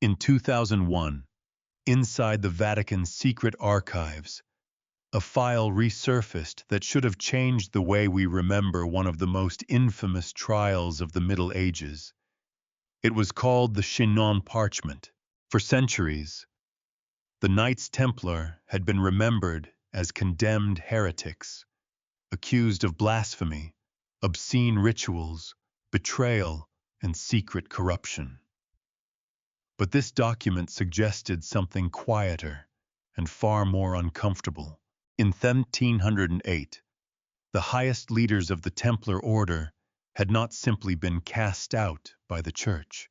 In 2001, inside the Vatican's secret archives, a file resurfaced that should have changed the way we remember one of the most infamous trials of the Middle Ages. It was called the Chinon Parchment. For centuries, the Knights Templar had been remembered as condemned heretics, accused of blasphemy, obscene rituals, betrayal, and secret corruption. But this document suggested something quieter and far more uncomfortable. In 1308, the highest leaders of the Templar order had not simply been cast out by the Church.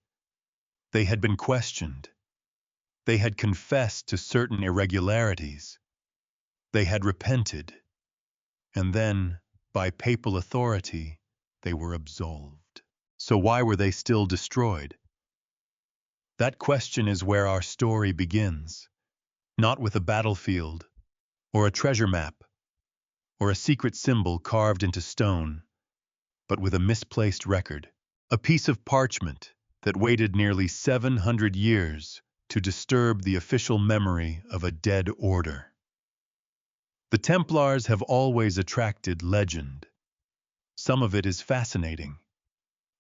They had been questioned. They had confessed to certain irregularities. They had repented. And then, by papal authority, they were absolved. So why were they still destroyed? That question is where our story begins, not with a battlefield, or a treasure map, or a secret symbol carved into stone, but with a misplaced record, a piece of parchment that waited nearly 700 years to disturb the official memory of a dead order. The Templars have always attracted legend. Some of it is fascinating.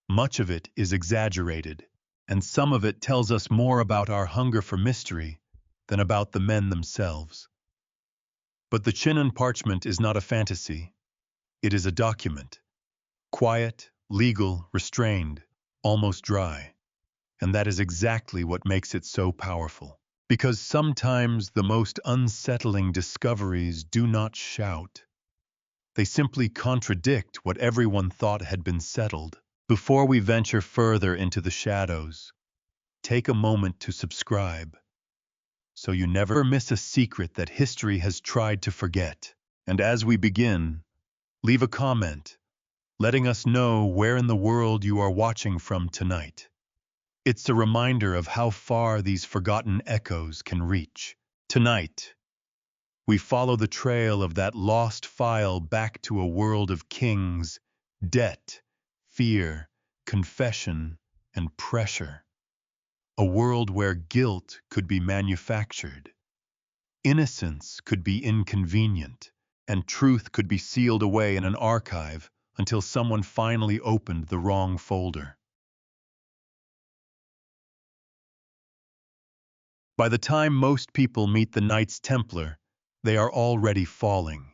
Much of it is exaggerated, and some of it tells us more about our hunger for mystery than about the men themselves. But the Chinon Parchment is not a fantasy. It is a document. Quiet, legal, restrained, almost dry. And that is exactly what makes it so powerful. Because sometimes the most unsettling discoveries do not shout. They simply contradict what everyone thought had been settled. Before we venture further into the shadows, take a moment to subscribe, so you never miss a secret that history has tried to forget. And as we begin, leave a comment, letting us know where in the world you are watching from tonight. It's a reminder of how far these forgotten echoes can reach. Tonight, we follow the trail of that lost file back to a world of kings, debt, fear, confession, and pressure. A world where guilt could be manufactured, innocence could be inconvenient, and truth could be sealed away in an archive until someone finally opened the wrong folder. By the time most people meet the Knights Templar, they are already falling.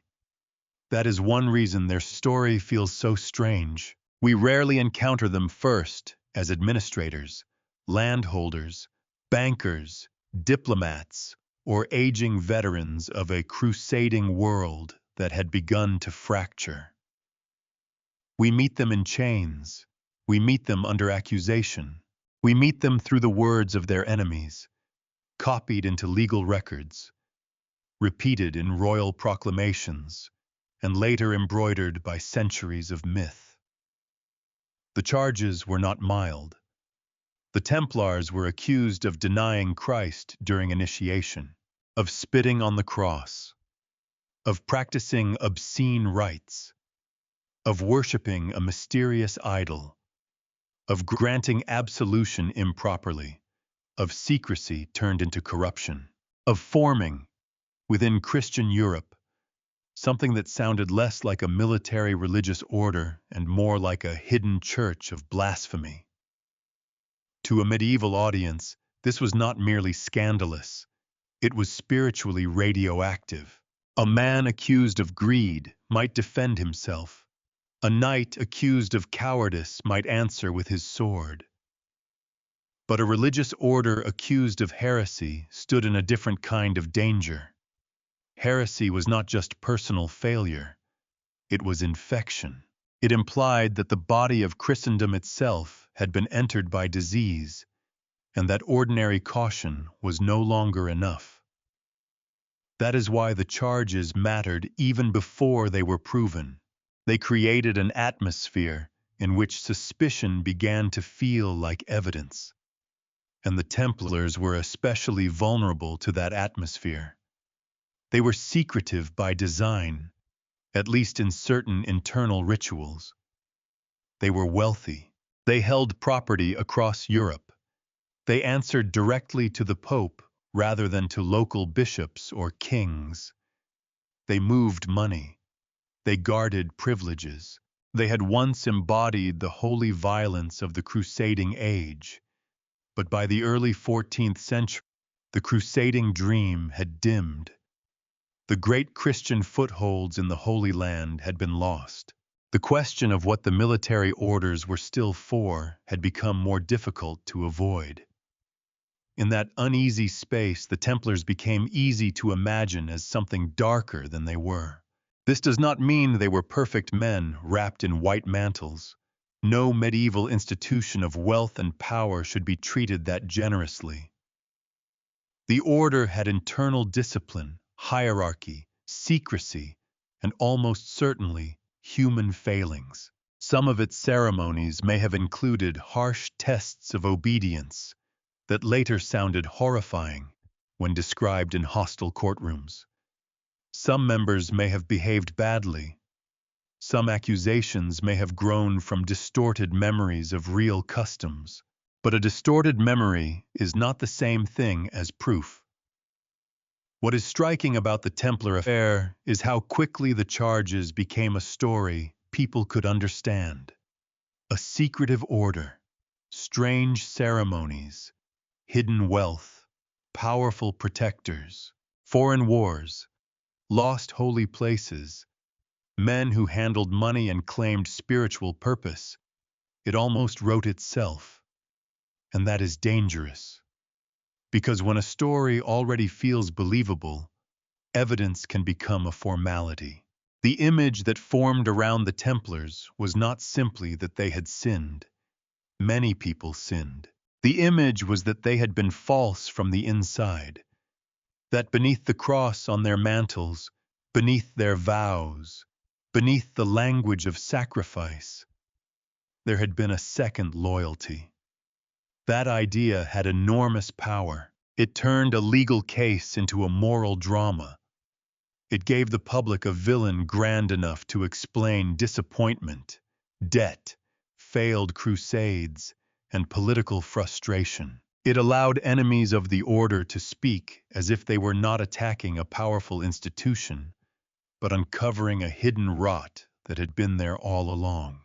That is one reason their story feels so strange. We rarely encounter them first as administrators, landholders, bankers, diplomats, or aging veterans of a crusading world that had begun to fracture. We meet them in chains. We meet them under accusation. We meet them through the words of their enemies, copied into legal records, repeated in royal proclamations, and later embroidered by centuries of myth. The charges were not mild. The Templars were accused of denying Christ during initiation, of spitting on the cross, of practicing obscene rites, of worshipping a mysterious idol, of granting absolution improperly, of secrecy turned into corruption, of forming, within Christian Europe, something that sounded less like a military religious order and more like a hidden church of blasphemy. To a medieval audience, this was not merely scandalous, it was spiritually radioactive. A man accused of greed might defend himself. A knight accused of cowardice might answer with his sword. But a religious order accused of heresy stood in a different kind of danger. Heresy was not just personal failure, it was infection. It implied that the body of Christendom itself had been entered by disease, and that ordinary caution was no longer enough. That is why the charges mattered even before they were proven. They created an atmosphere in which suspicion began to feel like evidence. And the Templars were especially vulnerable to that atmosphere. They were secretive by design, at least in certain internal rituals. They were wealthy. They held property across Europe, They answered directly to the Pope rather than to local bishops or kings. They moved money. They guarded privileges. They had once embodied the holy violence of the crusading age, but by the early 14th century, the crusading dream had dimmed. The great Christian footholds in the Holy Land had been lost. The question of what the military orders were still for had become more difficult to avoid. In that uneasy space, the Templars became easy to imagine as something darker than they were. This does not mean they were perfect men wrapped in white mantles. No medieval institution of wealth and power should be treated that generously. The order had internal discipline, hierarchy, secrecy, and almost certainly human failings. Some of its ceremonies may have included harsh tests of obedience that later sounded horrifying when described in hostile courtrooms. Some members may have behaved badly. Some accusations may have grown from distorted memories of real customs. But a distorted memory is not the same thing as proof. What is striking about the Templar affair is how quickly the charges became a story people could understand. A secretive order, strange ceremonies, hidden wealth, powerful protectors, foreign wars, lost holy places, men who handled money and claimed spiritual purpose. It almost wrote itself. And that is dangerous. Because when a story already feels believable, evidence can become a formality. The image that formed around the Templars was not simply that they had sinned. Many people sinned. The image was that they had been false from the inside. That beneath the cross on their mantles, beneath their vows, beneath the language of sacrifice, there had been a second loyalty. That idea had enormous power. It turned a legal case into a moral drama. It gave the public a villain grand enough to explain disappointment, debt, failed crusades, and political frustration. It allowed enemies of the order to speak as if they were not attacking a powerful institution, but uncovering a hidden rot that had been there all along.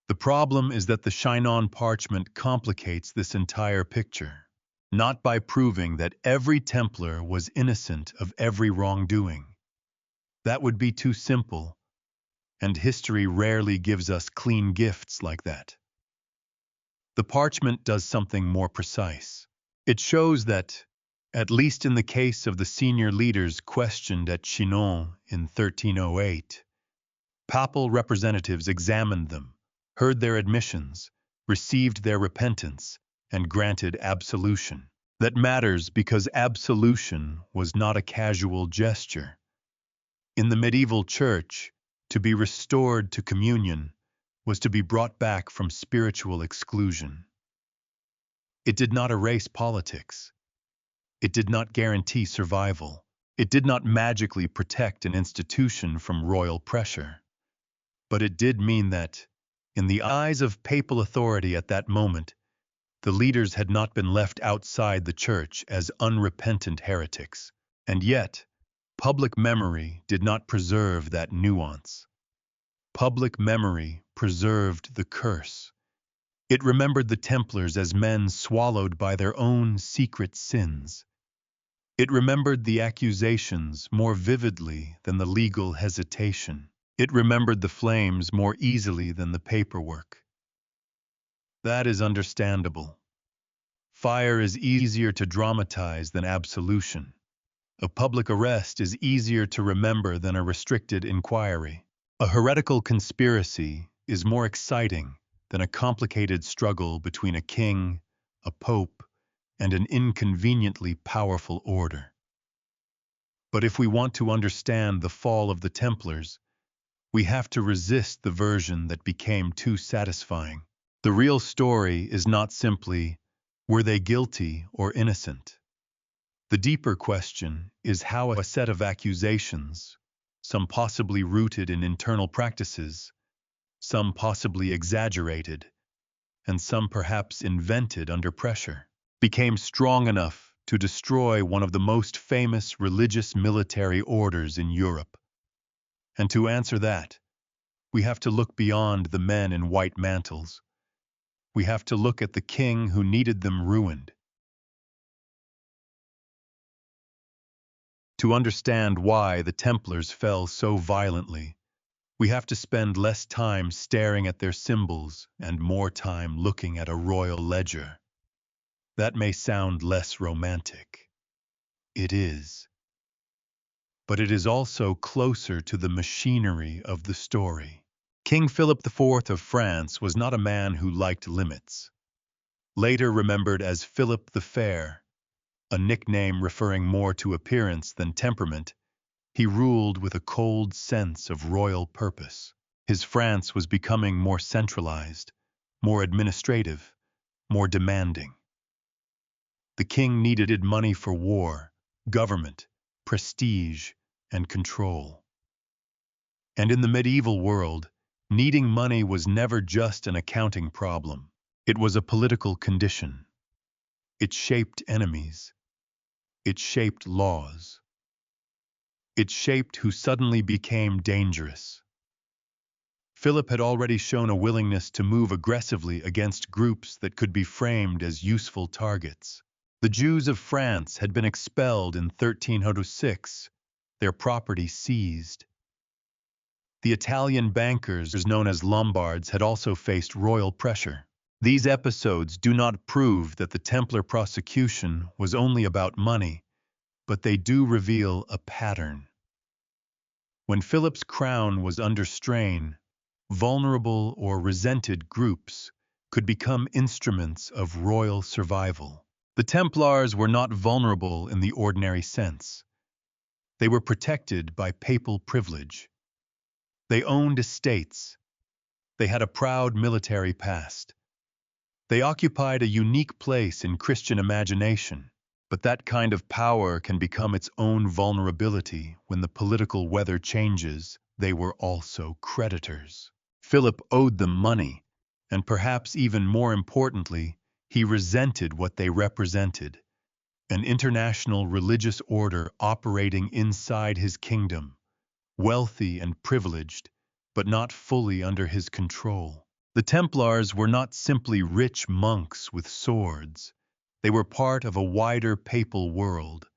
The problem is that the Chinon Parchment complicates this entire picture, not by proving that every Templar was innocent of every wrongdoing. That would be too simple, and history rarely gives us clean gifts like that. The parchment does something more precise. It shows that, at least in the case of the senior leaders questioned at Chinon in 1308, papal representatives examined them, heard their admissions, received their repentance, and granted absolution. That matters because absolution was not a casual gesture. In the medieval church, to be restored to communion was to be brought back from spiritual exclusion. It did not erase politics. It did not guarantee survival. It did not magically protect an institution from royal pressure. But it did mean that, in the eyes of papal authority at that moment, the leaders had not been left outside the church as unrepentant heretics. And yet, public memory did not preserve that nuance. Public memory preserved the curse. It remembered the Templars as men swallowed by their own secret sins. It remembered the accusations more vividly than the legal hesitation. It remembered the flames more easily than the paperwork. That is understandable. Fire is easier to dramatize than absolution. A public arrest is easier to remember than a restricted inquiry. A heretical conspiracy is more exciting than a complicated struggle between a king, a pope, and an inconveniently powerful order. But if we want to understand the fall of the Templars, we have to resist the version that became too satisfying. The real story is not simply, were they guilty or innocent? The deeper question is how a set of accusations, some possibly rooted in internal practices, some possibly exaggerated, and some perhaps invented under pressure, became strong enough to destroy one of the most famous religious military orders in Europe? And to answer that, we have to look beyond the men in white mantles. We have to look at the king who needed them ruined. To understand why the Templars fell so violently, we have to spend less time staring at their symbols and more time looking at a royal ledger. That may sound less romantic. It is. But it is also closer to the machinery of the story. King Philip IV of France was not a man who liked limits. Later remembered as Philip the Fair, a nickname referring more to appearance than temperament, he ruled with a cold sense of royal purpose. His France was becoming more centralized, more administrative, more demanding. The king needed money for war, government, prestige, and control. And in the medieval world, needing money was never just an accounting problem. It was a political condition. It shaped enemies. It shaped laws. It shaped who suddenly became dangerous. Philip had already shown a willingness to move aggressively against groups that could be framed as useful targets. The Jews of France had been expelled in 1306, their property seized. The Italian bankers, known as Lombards, had also faced royal pressure. These episodes do not prove that the Templar prosecution was only about money, but they do reveal a pattern. When Philip's crown was under strain, vulnerable or resented groups could become instruments of royal survival. The Templars were not vulnerable in the ordinary sense. They were protected by papal privilege. They owned estates. They had a proud military past. They occupied a unique place in Christian imagination. But that kind of power can become its own vulnerability when the political weather changes. They were also creditors. Philip owed them money, and perhaps even more importantly, he resented what they represented, an international religious order operating inside his kingdom, wealthy and privileged, but not fully under his control. The Templars were not simply rich monks with swords. They were part of a wider papal world,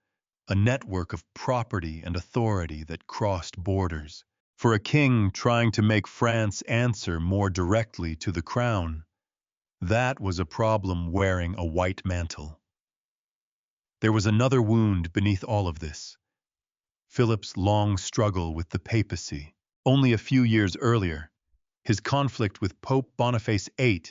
a network of property and authority that crossed borders. For a king trying to make France answer more directly to the crown, that was a problem wearing a white mantle. There was another wound beneath all of this: Philip's long struggle with the papacy. Only a few years earlier, his conflict with Pope Boniface VIII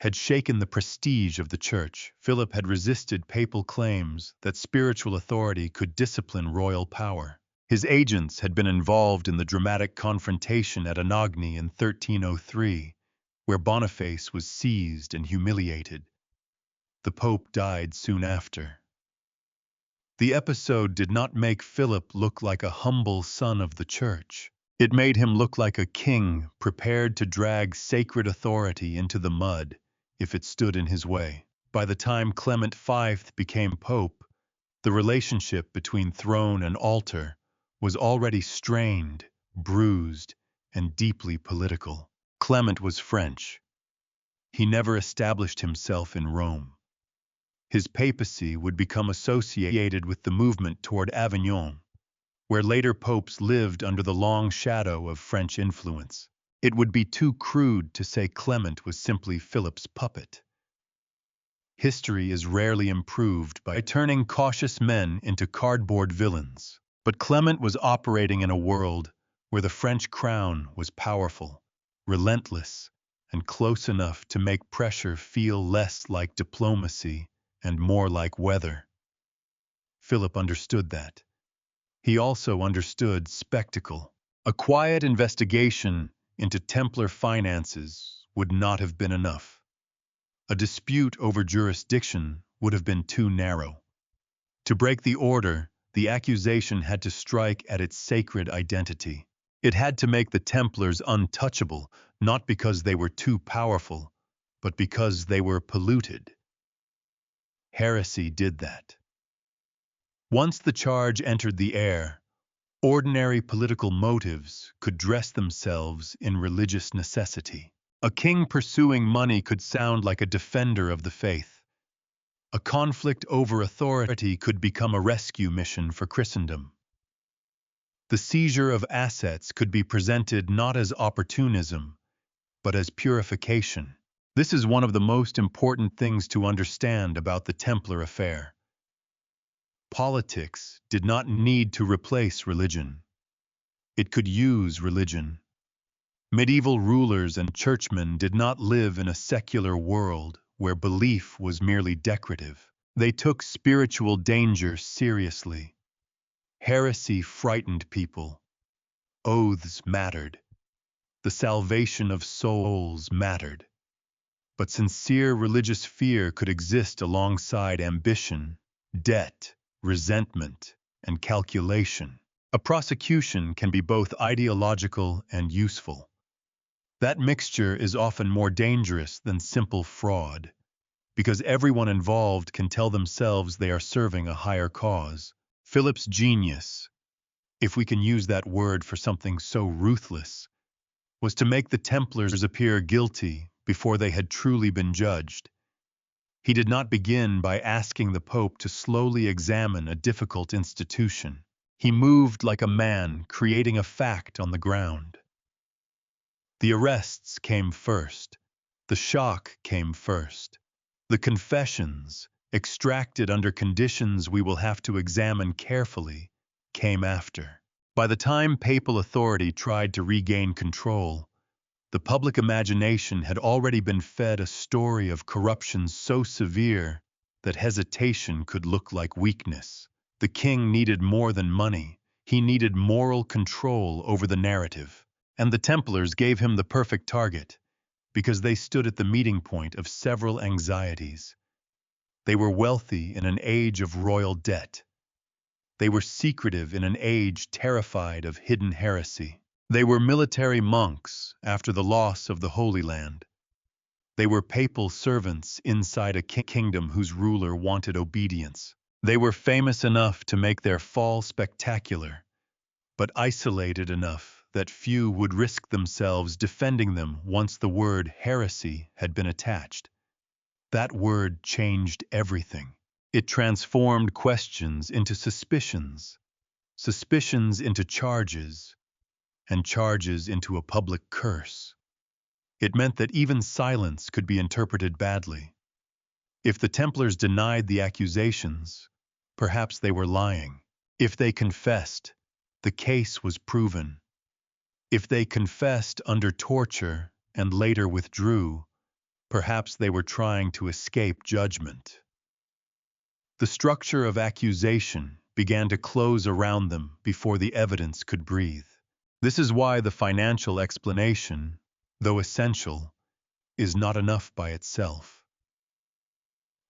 had shaken the prestige of the Church. Philip had resisted papal claims that spiritual authority could discipline royal power. His agents had been involved in the dramatic confrontation at Anagni in 1303, where Boniface was seized and humiliated. The Pope died soon after. The episode did not make Philip look like a humble son of the Church. It made him look like a king prepared to drag sacred authority into the mud if it stood in his way. By the time Clement V became pope, the relationship between throne and altar was already strained, bruised, and deeply political. Clement was French. He never established himself in Rome. His papacy would become associated with the movement toward Avignon, where later popes lived under the long shadow of French influence. It would be too crude to say Clement was simply Philip's puppet. History is rarely improved by turning cautious men into cardboard villains. But Clement was operating in a world where the French crown was powerful, relentless, and close enough to make pressure feel less like diplomacy and more like weather. Philip understood that. He also understood spectacle. A quiet investigation into Templar finances would not have been enough. A dispute over jurisdiction would have been too narrow. To break the order, the accusation had to strike at its sacred identity. It had to make the Templars untouchable, not because they were too powerful, but because they were polluted. Heresy did that. Once the charge entered the air, ordinary political motives could dress themselves in religious necessity. A king pursuing money could sound like a defender of the faith. A conflict over authority could become a rescue mission for Christendom. The seizure of assets could be presented not as opportunism, but as purification. This is one of the most important things to understand about the Templar affair. Politics did not need to replace religion. It could use religion. Medieval rulers and churchmen did not live in a secular world where belief was merely decorative. They took spiritual danger seriously. Heresy frightened people. Oaths mattered. The salvation of souls mattered. But sincere religious fear could exist alongside ambition, debt, resentment, and calculation. A prosecution can be both ideological and useful. That mixture is often more dangerous than simple fraud, because everyone involved can tell themselves they are serving a higher cause. Philip's genius, if we can use that word for something so ruthless, was to make the Templars appear guilty before they had truly been judged. He did not begin by asking the Pope to slowly examine a difficult institution. He moved like a man creating a fact on the ground. The arrests came first. The shock came first. The confessions, extracted under conditions we will have to examine carefully, came after. By the time papal authority tried to regain control, the public imagination had already been fed a story of corruption so severe that hesitation could look like weakness. The king needed more than money. He needed moral control over the narrative. And the Templars gave him the perfect target, because they stood at the meeting point of several anxieties. They were wealthy in an age of royal debt. They were secretive in an age terrified of hidden heresy. They were military monks after the loss of the Holy Land. They were papal servants inside a kingdom whose ruler wanted obedience. They were famous enough to make their fall spectacular, but isolated enough that few would risk themselves defending them once the word heresy had been attached. That word changed everything. It transformed questions into suspicions, suspicions into charges, and charges into a public curse. It meant that even silence could be interpreted badly. If the Templars denied the accusations, perhaps they were lying. If they confessed, the case was proven. If they confessed under torture and later withdrew, perhaps they were trying to escape judgment. The structure of accusation began to close around them before the evidence could breathe. This is why the financial explanation, though essential, is not enough by itself.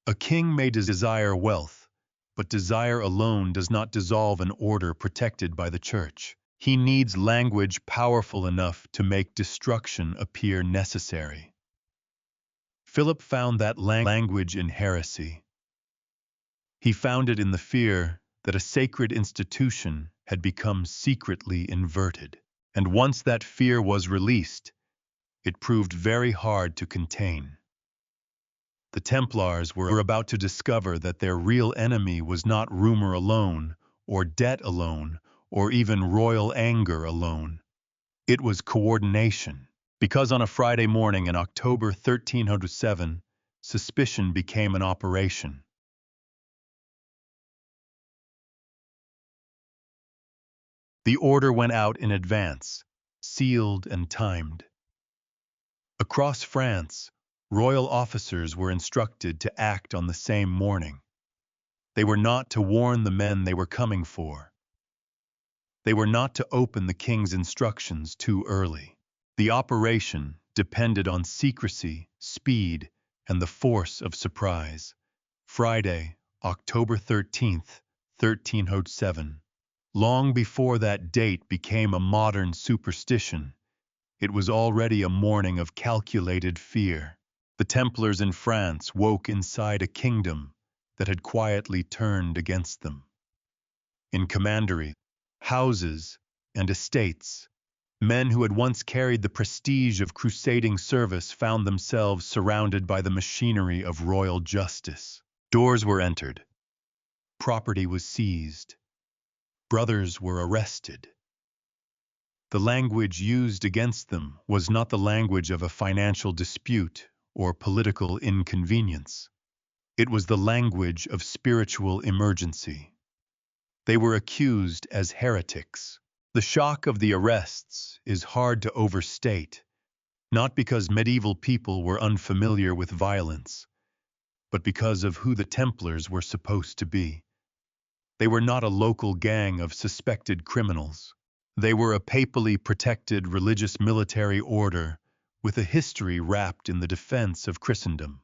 A king may desire wealth, but desire alone does not dissolve an order protected by the Church. He needs language powerful enough to make destruction appear necessary. Philip found that language in heresy. He found it in the fear that a sacred institution had become secretly inverted. And once that fear was released, it proved very hard to contain. The Templars were about to discover that their real enemy was not rumor alone, or debt alone, or even royal anger alone. It was coordination. Because on a Friday morning in October 1307, suspicion became an operation. The order went out in advance, sealed and timed. Across France, royal officers were instructed to act on the same morning. They were not to warn the men they were coming for. They were not to open the king's instructions too early. The operation depended on secrecy, speed, and the force of surprise. Friday, October 13th, 1307. Long before that date became a modern superstition, it was already a morning of calculated fear. The Templars in France woke inside a kingdom that had quietly turned against them. In commandery, houses, and estates, men who had once carried the prestige of crusading service found themselves surrounded by the machinery of royal justice. Doors were entered. Property was seized. Brothers were arrested. The language used against them was not the language of a financial dispute or political inconvenience. It was the language of spiritual emergency. They were accused as heretics. The shock of the arrests is hard to overstate, not because medieval people were unfamiliar with violence, but because of who the Templars were supposed to be. They were not a local gang of suspected criminals. They were a papally protected religious military order with a history wrapped in the defense of Christendom.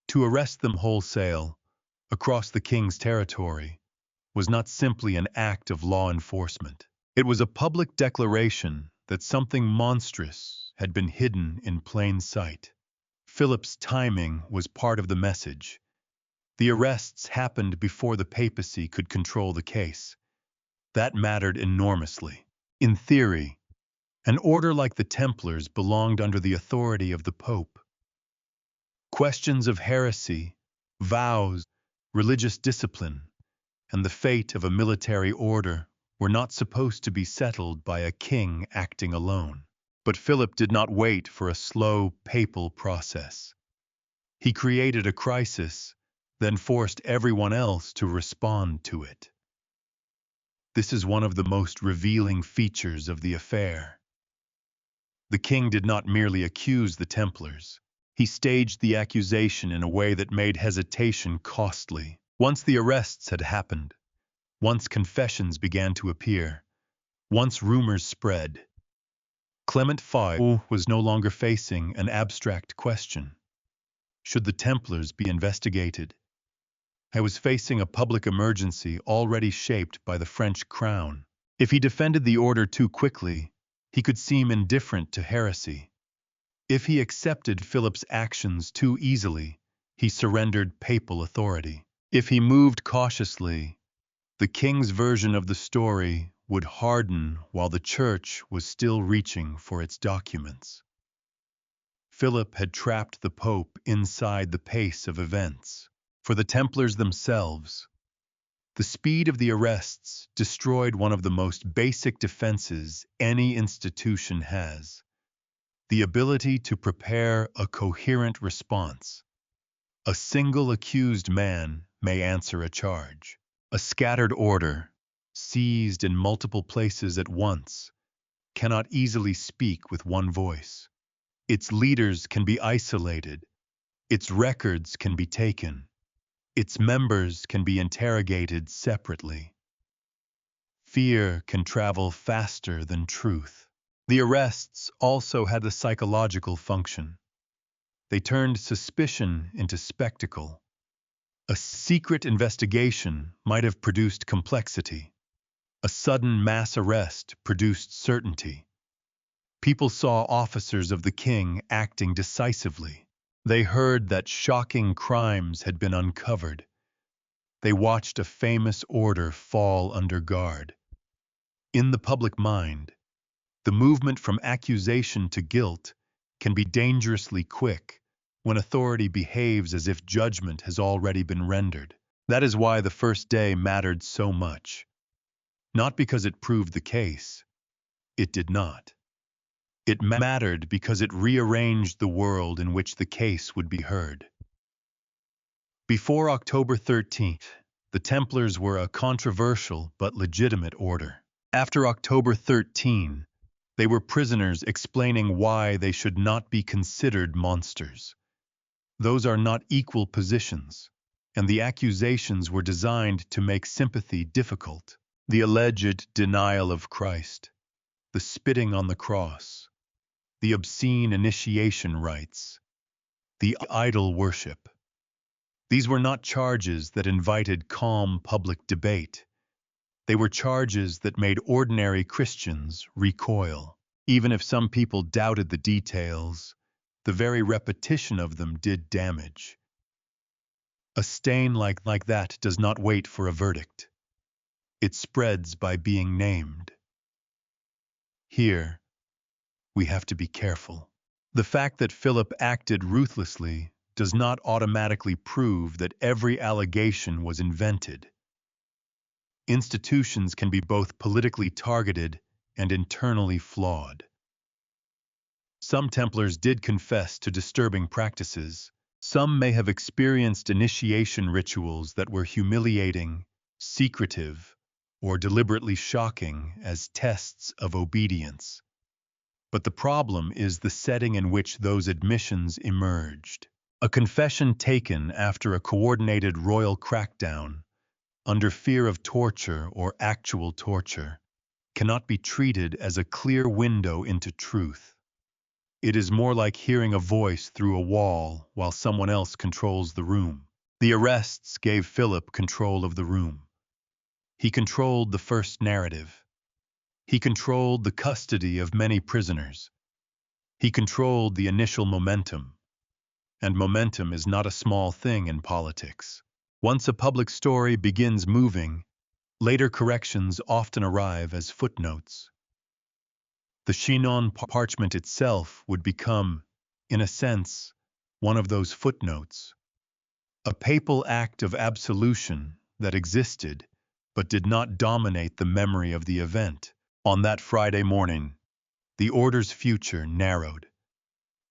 To arrest them wholesale, across the king's territory, was not simply an act of law enforcement. It was a public declaration that something monstrous had been hidden in plain sight. Philip's timing was part of the message. The arrests happened before the papacy could control the case. That mattered enormously. In theory, an order like the Templars belonged under the authority of the Pope. Questions of heresy, vows, religious discipline, and the fate of a military order were not supposed to be settled by a king acting alone. But Philip did not wait for a slow papal process. He created a crisis, then forced everyone else to respond to it. This is one of the most revealing features of the affair. The king did not merely accuse the Templars. He staged the accusation in a way that made hesitation costly. Once the arrests had happened, once confessions began to appear, once rumors spread, Clement V was no longer facing an abstract question. Should the Templars be investigated? I was facing a public emergency already shaped by the French crown. If he defended the order too quickly, he could seem indifferent to heresy. If he accepted Philip's actions too easily, he surrendered papal authority. If he moved cautiously, the king's version of the story would harden while the church was still reaching for its documents. Philip had trapped the Pope inside the pace of events. For the Templars themselves, the speed of the arrests destroyed one of the most basic defenses any institution has: the ability to prepare a coherent response. A single accused man may answer a charge. A scattered order, seized in multiple places at once, cannot easily speak with one voice. Its leaders can be isolated. Its records can be taken. Its members can be interrogated separately. Fear can travel faster than truth. The arrests also had a psychological function. They turned suspicion into spectacle. A secret investigation might have produced complexity. A sudden mass arrest produced certainty. People saw officers of the king acting decisively. They heard that shocking crimes had been uncovered. They watched a famous order fall under guard. In the public mind, the movement from accusation to guilt can be dangerously quick when authority behaves as if judgment has already been rendered. That is why the first day mattered so much. Not because it proved the case. It did not. It mattered because it rearranged the world in which the case would be heard. Before October 13th, the Templars were a controversial but legitimate order. After October 13, they were prisoners explaining why they should not be considered monsters. Those are not equal positions, and the accusations were designed to make sympathy difficult. The alleged denial of Christ, the spitting on the cross, the obscene initiation rites, the idol worship. These were not charges that invited calm public debate. They were charges that made ordinary Christians recoil. Even if some people doubted the details, The very repetition of them did damage. A stain like that does not wait for a verdict. It spreads by being named. Here, we have to be careful. The fact that Philip acted ruthlessly does not automatically prove that every allegation was invented. Institutions can be both politically targeted and internally flawed. Some Templars did confess to disturbing practices. Some may have experienced initiation rituals that were humiliating, secretive, or deliberately shocking as tests of obedience. But the problem is the setting in which those admissions emerged. A confession taken after a coordinated royal crackdown, under fear of torture or actual torture, cannot be treated as a clear window into truth. It is more like hearing a voice through a wall while someone else controls the room. The arrests gave Philip control of the room. He controlled the first narrative. He controlled the custody of many prisoners. He controlled the initial momentum. And momentum is not a small thing in politics. Once a public story begins moving, later corrections often arrive as footnotes. The Chinon Parchment itself would become, in a sense, one of those footnotes. A papal act of absolution that existed but did not dominate the memory of the event. On that Friday morning, the order's future narrowed.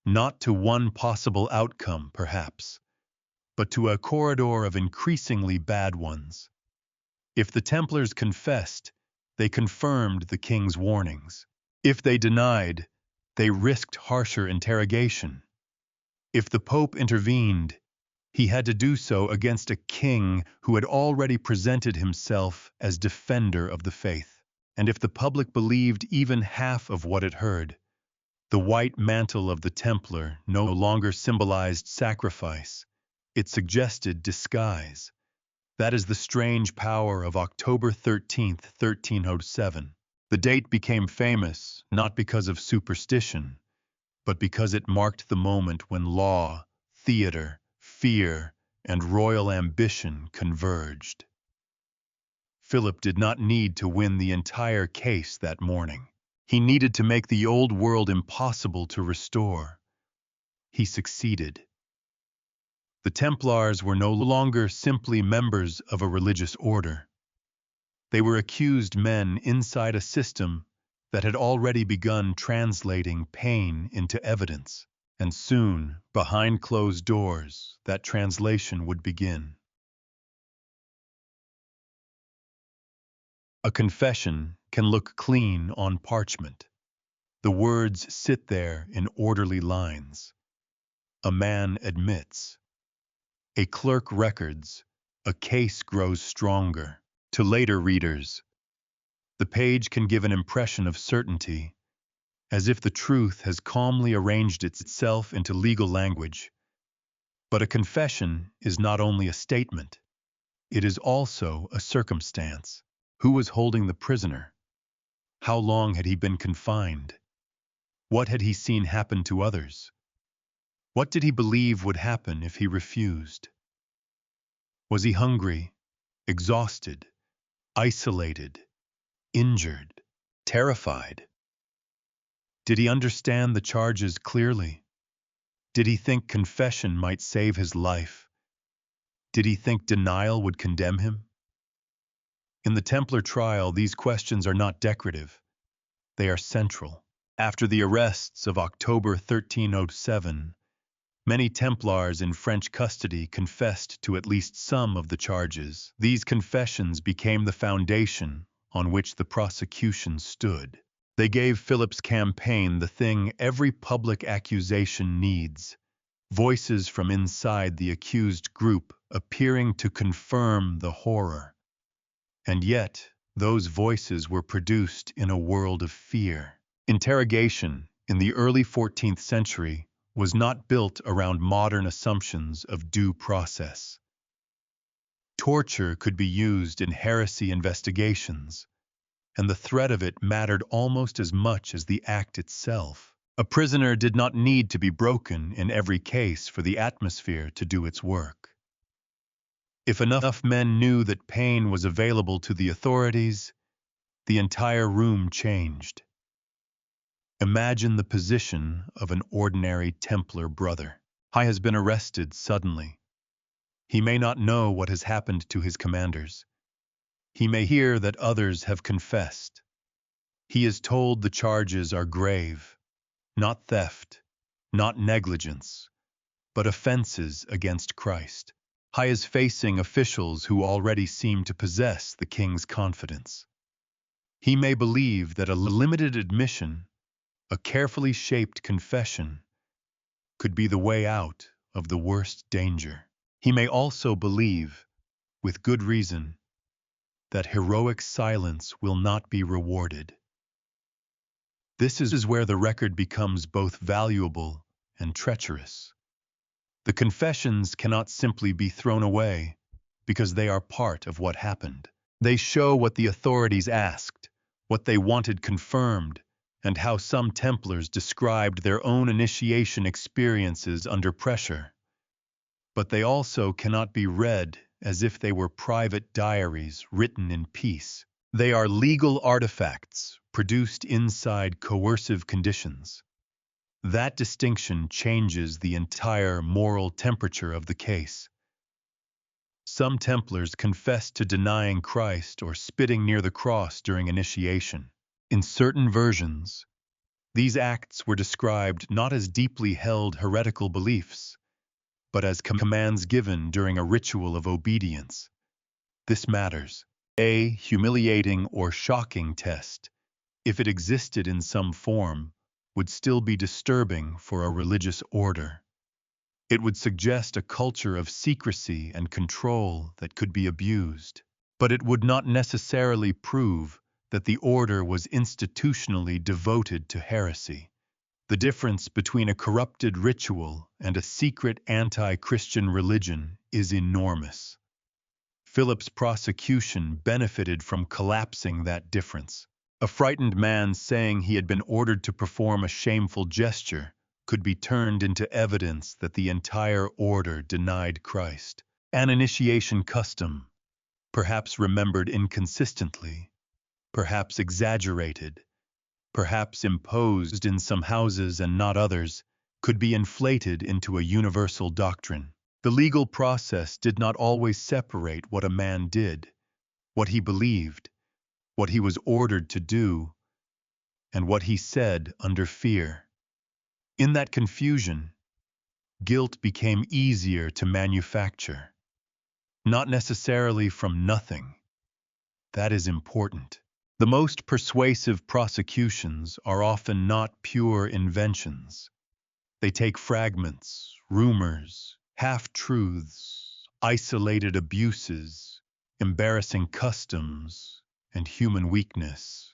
Not to one possible outcome, perhaps, but to a corridor of increasingly bad ones. If the Templars confessed, they confirmed the king's warnings. If they denied, they risked harsher interrogation. If the Pope intervened, he had to do so against a king who had already presented himself as defender of the faith. And if the public believed even half of what it heard, the white mantle of the Templar no longer symbolized sacrifice. It suggested disguise. That is the strange power of October 13th, 1307. The date became famous not because of superstition, but because it marked the moment when law, theater, fear, and royal ambition converged. Philip did not need to win the entire case that morning. He needed to make the old world impossible to restore. He succeeded. The Templars were no longer simply members of a religious order. They were accused men inside a system that had already begun translating pain into evidence. And soon, behind closed doors, that translation would begin. A confession can look clean on parchment. The words sit there in orderly lines. A man admits. A clerk records. A case grows stronger. To later readers, the page can give an impression of certainty, as if the truth has calmly arranged itself into legal language. But a confession is not only a statement, it is also a circumstance. Who was holding the prisoner? How long had he been confined? What had he seen happen to others? What did he believe would happen if he refused? Was he hungry, exhausted, isolated, injured, terrified? Did he understand the charges clearly? Did he think confession might save his life? Did he think denial would condemn him? In the Templar trial, these questions are not decorative. They are central. After the arrests of October 1307, many Templars in French custody confessed to at least some of the charges. These confessions became the foundation on which the prosecution stood. They gave Philip's campaign the thing every public accusation needs: voices from inside the accused group appearing to confirm the horror. And yet, those voices were produced in a world of fear. Interrogation, in the early 14th century, was not built around modern assumptions of due process. Torture could be used in heresy investigations, and the threat of it mattered almost as much as the act itself. A prisoner did not need to be broken in every case for the atmosphere to do its work. If enough men knew that pain was available to the authorities, the entire room changed. Imagine the position of an ordinary Templar brother. He has been arrested suddenly. He may not know what has happened to his commanders. He may hear that others have confessed. He is told the charges are grave, not theft, not negligence, but offenses against Christ. He is facing officials who already seem to possess the king's confidence. He may believe that a limited admission, a carefully shaped confession, could be the way out of the worst danger. He may also believe, with good reason, that heroic silence will not be rewarded. This is where the record becomes both valuable and treacherous. The confessions cannot simply be thrown away because they are part of what happened. They show what the authorities asked, what they wanted confirmed, and how some Templars described their own initiation experiences under pressure. But they also cannot be read as if they were private diaries written in peace. They are legal artifacts produced inside coercive conditions. That distinction changes the entire moral temperature of the case. Some Templars confessed to denying Christ or spitting near the cross during initiation. In certain versions, these acts were described not as deeply held heretical beliefs, but as commands given during a ritual of obedience. This matters. A humiliating or shocking test, if it existed in some form, would still be disturbing for a religious order. It would suggest a culture of secrecy and control that could be abused, but it would not necessarily prove that the order was institutionally devoted to heresy. The difference between a corrupted ritual and a secret anti-Christian religion is enormous. Philip's prosecution benefited from collapsing that difference. A frightened man saying he had been ordered to perform a shameful gesture could be turned into evidence that the entire order denied Christ. An initiation custom, perhaps remembered inconsistently, perhaps exaggerated, perhaps imposed in some houses and not others, could be inflated into a universal doctrine. The legal process did not always separate what a man did, what he believed, what he was ordered to do, and what he said under fear. In that confusion, guilt became easier to manufacture. Not necessarily from nothing. That is important. The most persuasive prosecutions are often not pure inventions. They take fragments, rumors, half-truths, isolated abuses, embarrassing customs, and human weakness,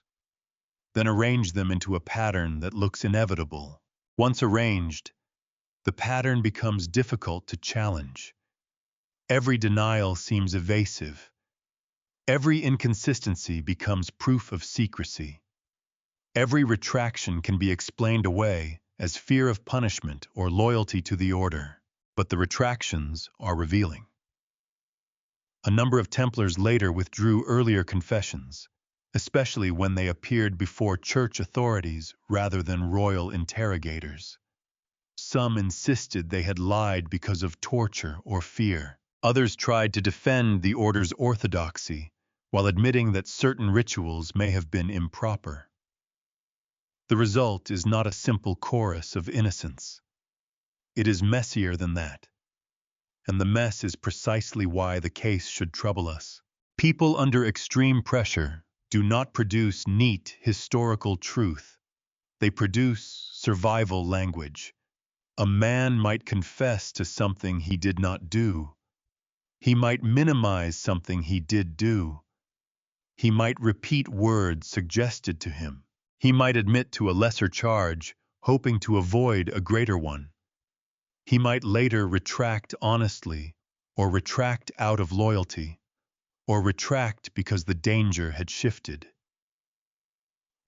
then arrange them into a pattern that looks inevitable. Once arranged, the pattern becomes difficult to challenge. Every denial seems evasive. Every inconsistency becomes proof of secrecy. Every retraction can be explained away as fear of punishment or loyalty to the order, but the retractions are revealing. A number of Templars later withdrew earlier confessions, especially when they appeared before church authorities rather than royal interrogators. Some insisted they had lied because of torture or fear. Others tried to defend the order's orthodoxy, while admitting that certain rituals may have been improper. The result is not a simple chorus of innocence. It is messier than that. And the mess is precisely why the case should trouble us. People under extreme pressure do not produce neat historical truth. They produce survival language. A man might confess to something he did not do. He might minimize something he did do. He might repeat words suggested to him. He might admit to a lesser charge, hoping to avoid a greater one. He might later retract honestly, or retract out of loyalty, or retract because the danger had shifted.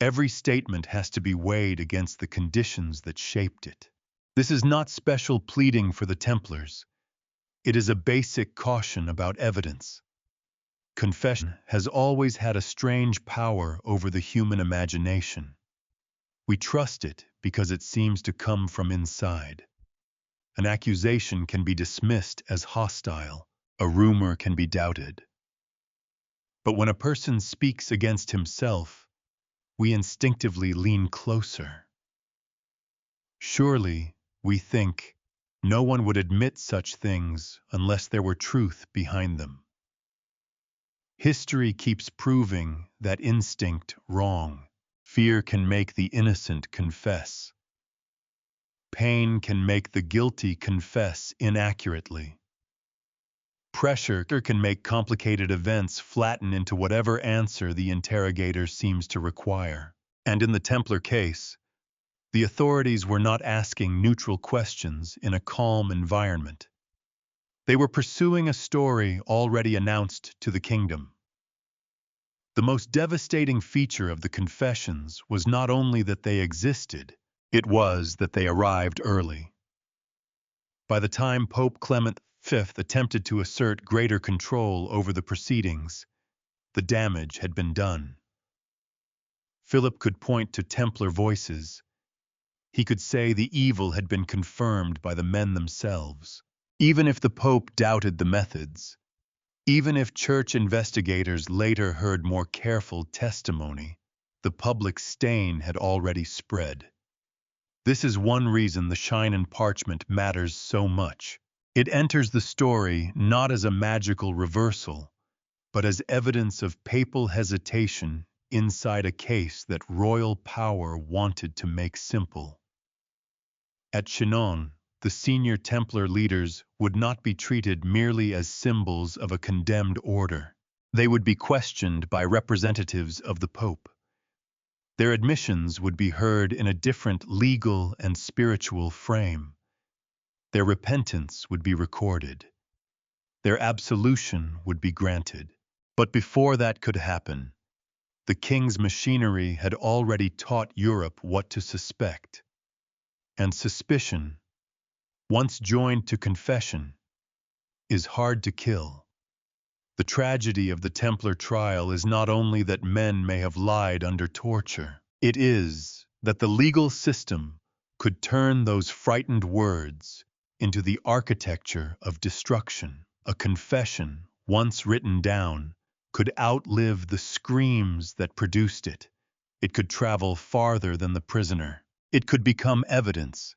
Every statement has to be weighed against the conditions that shaped it. This is not special pleading for the Templars. It is a basic caution about evidence. Confession has always had a strange power over the human imagination. We trust it because it seems to come from inside. An accusation can be dismissed as hostile. A rumor can be doubted. But when a person speaks against himself, we instinctively lean closer. Surely, we think, no one would admit such things unless there were truth behind them. History keeps proving that instinct wrong. Fear can make the innocent confess. Pain can make the guilty confess inaccurately. Pressure can make complicated events flatten into whatever answer the interrogator seems to require. And in the Templar case, the authorities were not asking neutral questions in a calm environment. They were pursuing a story already announced to the kingdom. The most devastating feature of the confessions was not only that they existed, it was that they arrived early. By the time Pope Clement V attempted to assert greater control over the proceedings, the damage had been done. Philip could point to Templar voices. He could say the evil had been confirmed by the men themselves. Even if the Pope doubted the methods, even if church investigators later heard more careful testimony, the public stain had already spread. This is one reason the Chinon Parchment matters so much. It enters the story not as a magical reversal, but as evidence of papal hesitation inside a case that royal power wanted to make simple. At Chinon, the senior Templar leaders would not be treated merely as symbols of a condemned order. They would be questioned by representatives of the Pope. Their admissions would be heard in a different legal and spiritual frame. Their repentance would be recorded. Their absolution would be granted. But before that could happen, the king's machinery had already taught Europe what to suspect. And suspicion, once joined to confession, is hard to kill. The tragedy of the Templar trial is not only that men may have lied under torture, it is that the legal system could turn those frightened words into the architecture of destruction. A confession, once written down, could outlive the screams that produced it. It could travel farther than the prisoner. It could become evidence,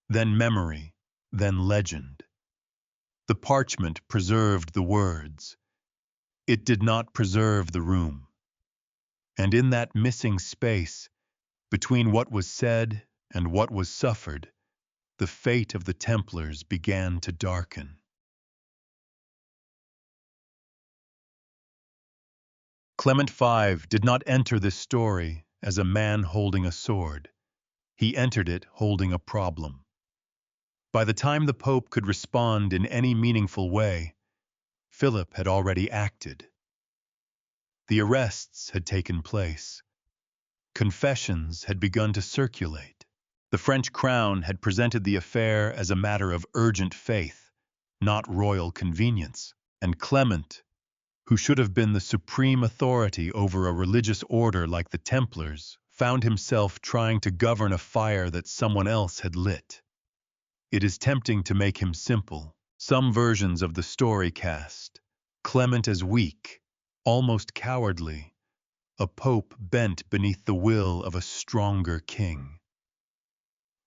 then memory, then legend. The parchment preserved the words. It did not preserve the room. And in that missing space, between what was said and what was suffered, the fate of the Templars began to darken. Clement V did not enter this story as a man holding a sword. He entered it holding a problem. By the time the Pope could respond in any meaningful way, Philip had already acted. The arrests had taken place. Confessions had begun to circulate. The French crown had presented the affair as a matter of urgent faith, not royal convenience. And Clement, who should have been the supreme authority over a religious order like the Templars, found himself trying to govern a fire that someone else had lit. It is tempting to make him simple. Some versions of the story cast Clement as weak, almost cowardly, a pope bent beneath the will of a stronger king.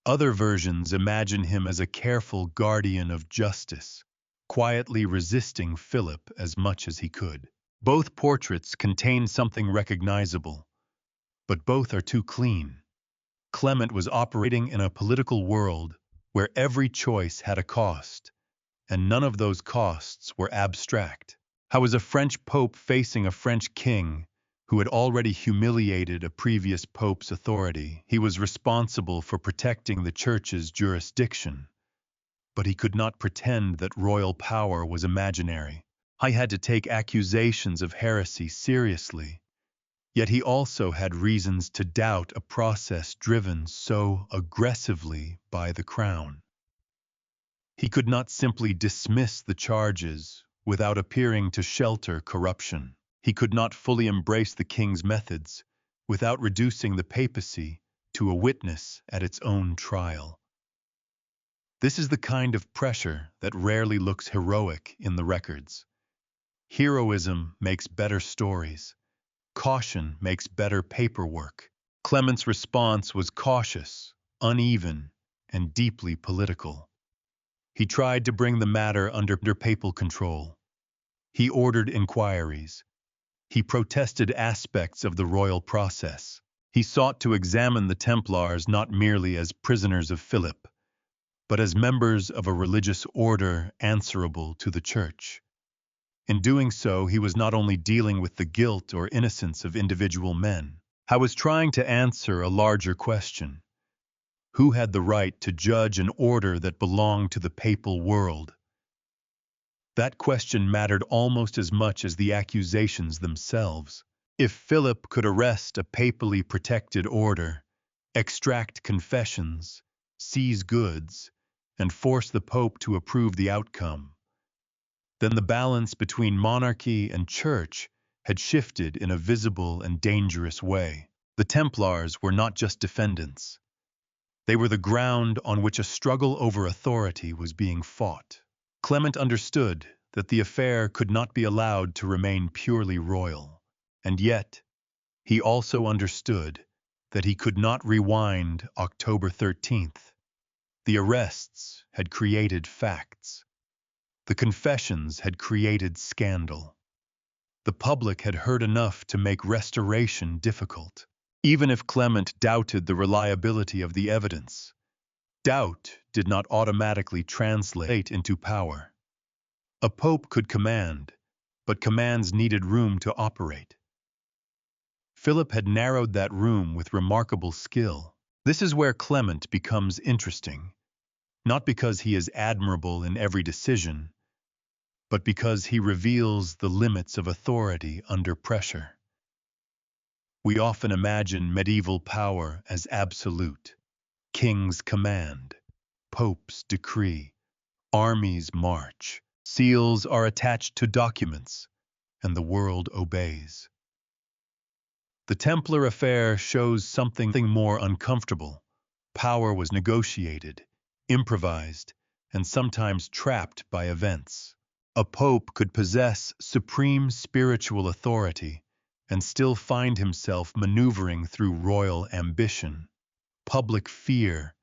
Other versions imagine him as a careful guardian of justice, quietly resisting Philip as much as he could. Both portraits contain something recognizable, but both are too clean. Clement was operating in a political world where every choice had a cost, and none of those costs were abstract. How was a French pope facing a French king who had already humiliated a previous pope's authority? He was responsible for protecting the church's jurisdiction, but he could not pretend that royal power was imaginary. I had to take accusations of heresy seriously, Yet he also had reasons to doubt a process driven so aggressively by the crown. He could not simply dismiss the charges without appearing to shelter corruption. He could not fully embrace the king's methods without reducing the papacy to a witness at its own trial. This is the kind of pressure that rarely looks heroic in the records. Heroism makes better stories. Caution makes better paperwork. Clement's response was cautious, uneven, and deeply political. He tried to bring the matter under papal control. He ordered inquiries. He protested aspects of the royal process. He sought to examine the Templars not merely as prisoners of Philip, but as members of a religious order answerable to the Church. In doing so, he was not only dealing with the guilt or innocence of individual men. He was trying to answer a larger question. Who had the right to judge an order that belonged to the papal world? That question mattered almost as much as the accusations themselves. If Philip could arrest a papally protected order, extract confessions, seize goods, and force the Pope to approve the outcome, then the balance between monarchy and church had shifted in a visible and dangerous way. The Templars were not just defendants. They were the ground on which a struggle over authority was being fought. Clement understood that the affair could not be allowed to remain purely royal, and yet he also understood that he could not rewind October 13th. The arrests had created facts. The confessions had created scandal. The public had heard enough to make restoration difficult. Even if Clement doubted the reliability of the evidence, doubt did not automatically translate into power. A pope could command, but commands needed room to operate. Philip had narrowed that room with remarkable skill. This is where Clement becomes interesting, not because he is admirable in every decision, but because he reveals the limits of authority under pressure. We often imagine medieval power as absolute. King's command, Pope's decree, armies march, seals are attached to documents, and the world obeys. The Templar affair shows something more uncomfortable. Power was negotiated, improvised, and sometimes trapped by events. A pope could possess supreme spiritual authority and still find himself maneuvering through royal ambition, public fear,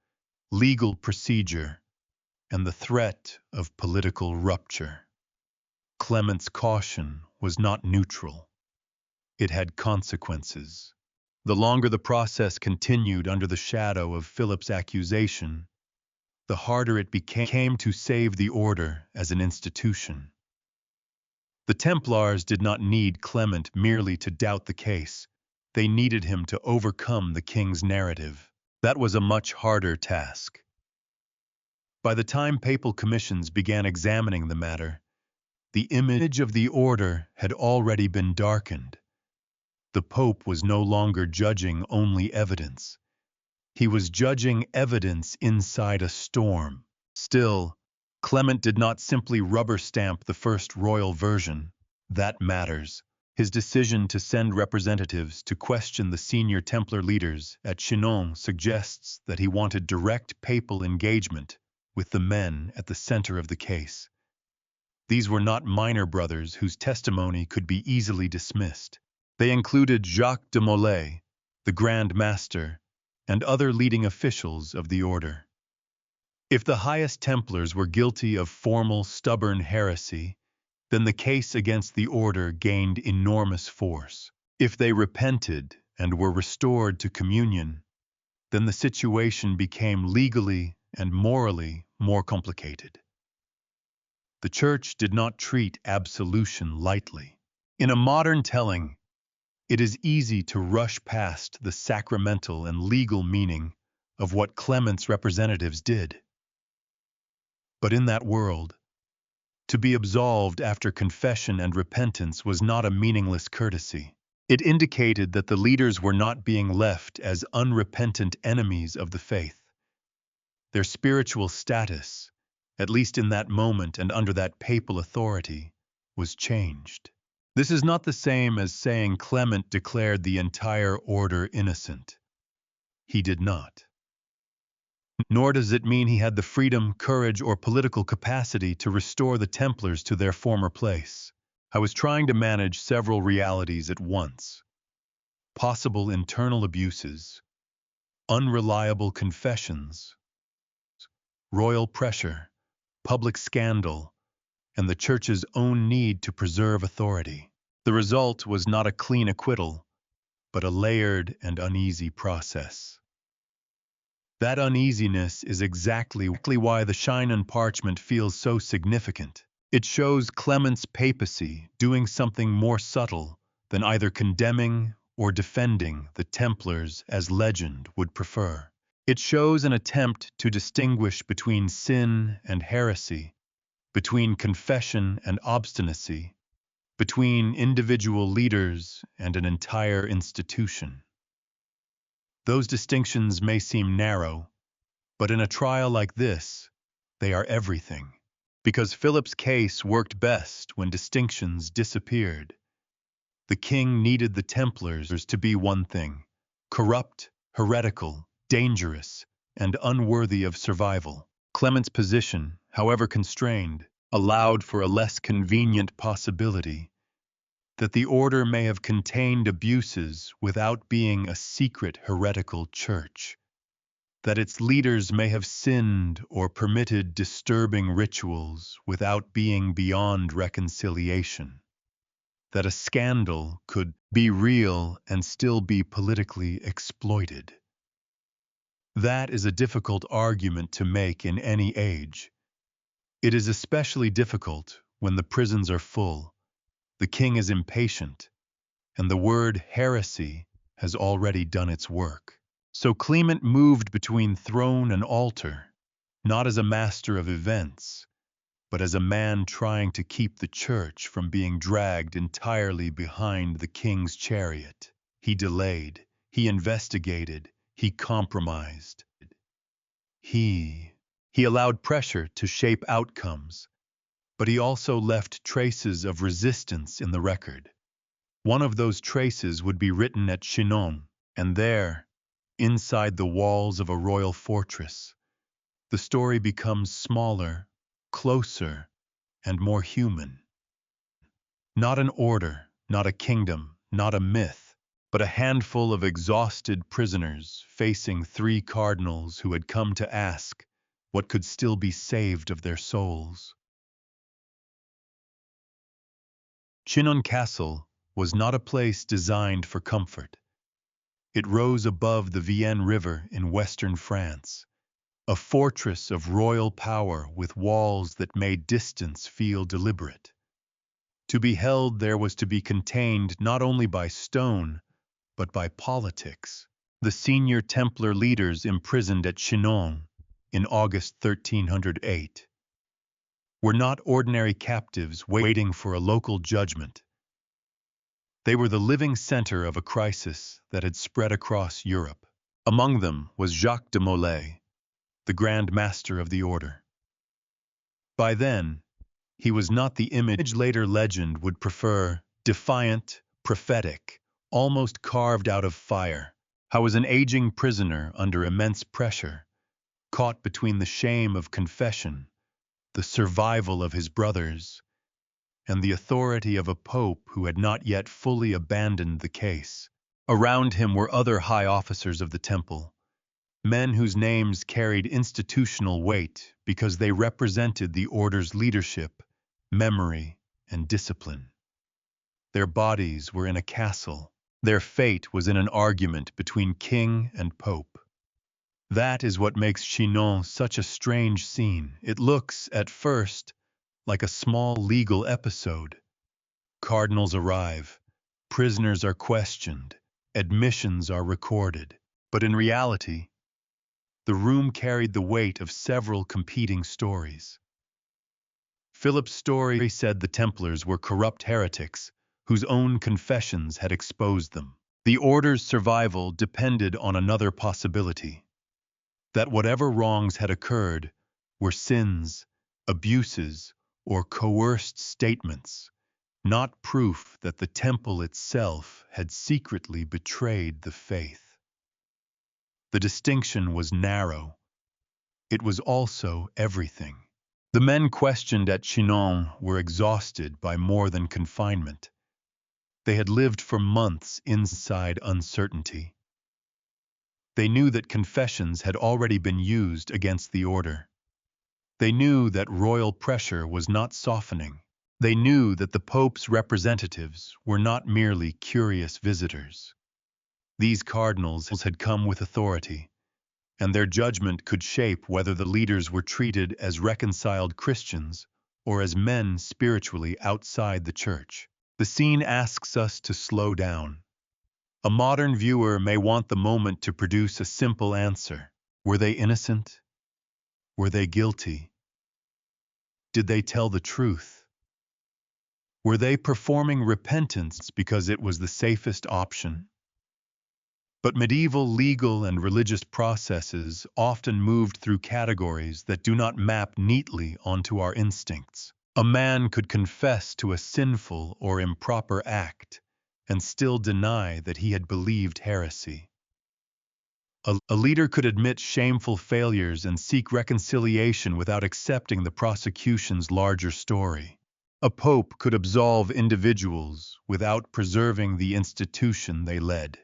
legal procedure, and the threat of political rupture. Clement's caution was not neutral. It had consequences. The longer the process continued under the shadow of Philip's accusation, the harder it became to save the order as an institution. The Templars did not need Clement merely to doubt the case. They needed him to overcome the king's narrative. That was a much harder task. By the time papal commissions began examining the matter, the image of the order had already been darkened. The Pope was no longer judging only evidence. He was judging evidence inside a storm. Still, Clement did not simply rubber stamp the first royal version. That matters. His decision to send representatives to question the senior Templar leaders at Chinon suggests that he wanted direct papal engagement with the men at the center of the case. These were not minor brothers whose testimony could be easily dismissed. They included Jacques de Molay, the Grand Master, and other leading officials of the order. If the highest Templars were guilty of formal, stubborn heresy, then the case against the order gained enormous force. If they repented and were restored to communion, then the situation became legally and morally more complicated. The Church did not treat absolution lightly. In a modern telling, it is easy to rush past the sacramental and legal meaning of what Clement's representatives did. But in that world, to be absolved after confession and repentance was not a meaningless courtesy. It indicated that the leaders were not being left as unrepentant enemies of the faith. Their spiritual status, at least in that moment and under that papal authority, was changed. This is not the same as saying Clement declared the entire order innocent. He did not. Nor does it mean he had the freedom, courage, or political capacity to restore the Templars to their former place. I was trying to manage several realities at once. Possible internal abuses, unreliable confessions, royal pressure, public scandal, and the Church's own need to preserve authority. The result was not a clean acquittal, but a layered and uneasy process. That uneasiness is exactly why the Chinon Parchment feels so significant. It shows Clement's papacy doing something more subtle than either condemning or defending the Templars as legend would prefer. It shows an attempt to distinguish between sin and heresy, between confession and obstinacy, between individual leaders and an entire institution. Those distinctions may seem narrow, but in a trial like this, they are everything. Because Philip's case worked best when distinctions disappeared. The king needed the Templars to be one thing: corrupt, heretical, dangerous, and unworthy of survival. Clement's position, however constrained, allowed for a less convenient possibility that the order may have contained abuses without being a secret heretical church, that its leaders may have sinned or permitted disturbing rituals without being beyond reconciliation, that a scandal could be real and still be politically exploited. That is a difficult argument to make in any age. It is especially difficult when the prisons are full, the king is impatient, and the word heresy has already done its work. So Clement moved between throne and altar, not as a master of events, but as a man trying to keep the church from being dragged entirely behind the king's chariot. He delayed, he investigated, he compromised. He allowed pressure to shape outcomes, but he also left traces of resistance in the record. One of those traces would be written at Chinon, and there, inside the walls of a royal fortress, the story becomes smaller, closer, and more human. Not an order, not a kingdom, not a myth, but a handful of exhausted prisoners facing 3 cardinals who had come to ask what could still be saved of their souls. Chinon Castle was not a place designed for comfort. It rose above the Vienne River in western France, a fortress of royal power with walls that made distance feel deliberate. To be held there was to be contained not only by stone, but by politics. The senior Templar leaders imprisoned at Chinon in August 1308 were not ordinary captives waiting for a local judgment. They were the living center of a crisis that had spread across Europe. Among them was Jacques de Molay, the Grand Master of the Order. By then, he was not the image later legend would prefer: defiant, prophetic, almost carved out of fire. I was an aging prisoner under immense pressure, caught between the shame of confession, the survival of his brothers, and the authority of a pope who had not yet fully abandoned the case. Around him were other high officers of the temple, men whose names carried institutional weight because they represented the order's leadership, memory, and discipline. Their bodies were in a castle. Their fate was in an argument between king and pope. That is what makes Chinon such a strange scene. It looks, at first, like a small legal episode. Cardinals arrive, prisoners are questioned, admissions are recorded. But in reality, the room carried the weight of several competing stories. Philip's story said the Templars were corrupt heretics whose own confessions had exposed them. The order's survival depended on another possibility, that whatever wrongs had occurred were sins, abuses, or coerced statements, not proof that the temple itself had secretly betrayed the faith. The distinction was narrow. It was also everything. The men questioned at Chinon were exhausted by more than confinement. They had lived for months inside uncertainty. They knew that confessions had already been used against the order. They knew that royal pressure was not softening. They knew that the Pope's representatives were not merely curious visitors. These cardinals had come with authority, and their judgment could shape whether the leaders were treated as reconciled Christians or as men spiritually outside the church. The scene asks us to slow down. A modern viewer may want the moment to produce a simple answer. Were they innocent? Were they guilty? Did they tell the truth? Were they performing repentance because it was the safest option? But medieval legal and religious processes often moved through categories that do not map neatly onto our instincts. A man could confess to a sinful or improper act and still deny that he had believed heresy. A leader could admit shameful failures and seek reconciliation without accepting the prosecution's larger story. A pope could absolve individuals without preserving the institution they led.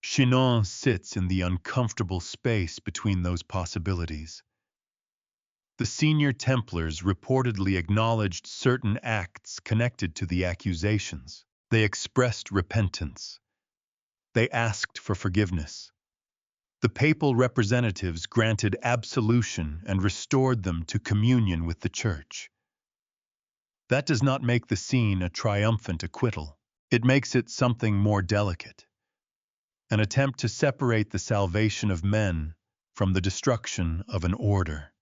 Chinon sits in the uncomfortable space between those possibilities. The senior Templars reportedly acknowledged certain acts connected to the accusations. They expressed repentance. They asked for forgiveness. The papal representatives granted absolution and restored them to communion with the Church. That does not make the scene a triumphant acquittal. It makes it something more delicate. An attempt to separate the salvation of men from the destruction of an order.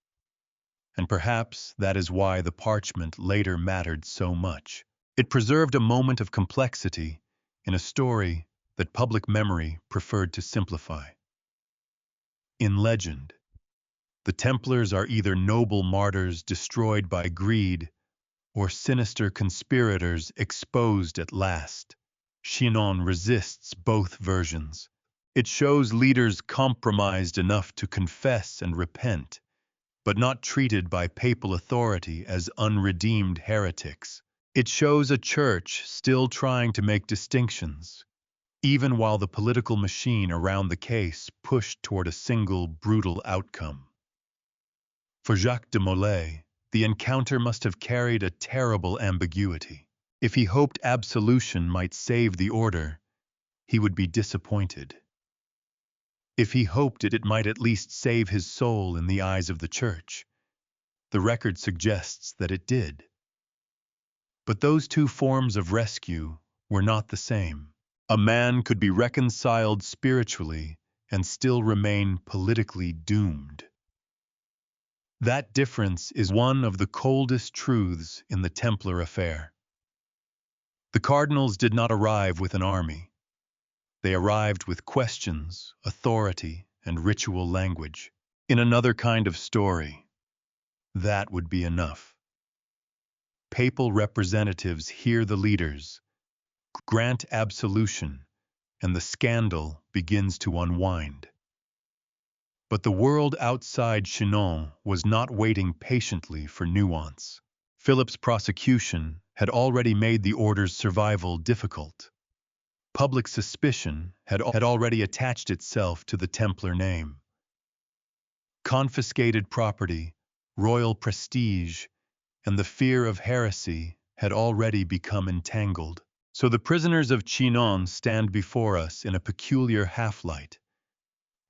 And perhaps that is why the parchment later mattered so much. It preserved a moment of complexity in a story that public memory preferred to simplify. In legend, the Templars are either noble martyrs destroyed by greed or sinister conspirators exposed at last. Chinon resists both versions. It shows leaders compromised enough to confess and repent, but not treated by papal authority as unredeemed heretics. It shows a church still trying to make distinctions, even while the political machine around the case pushed toward a single brutal outcome. For Jacques de Molay, the encounter must have carried a terrible ambiguity. If he hoped absolution might save the order, he would be disappointed. If he hoped it might at least save his soul in the eyes of the Church, the record suggests that it did. But those two forms of rescue were not the same. A man could be reconciled spiritually and still remain politically doomed. That difference is one of the coldest truths in the Templar affair. The Cardinals did not arrive with an army. They arrived with questions, authority, and ritual language. In another kind of story, that would be enough. Papal representatives hear the leaders, grant absolution, and the scandal begins to unwind. But the world outside Chinon was not waiting patiently for nuance. Philip's prosecution had already made the order's survival difficult. Public suspicion had already attached itself to the Templar name. Confiscated property, royal prestige, and the fear of heresy had already become entangled. So the prisoners of Chinon stand before us in a peculiar half-light,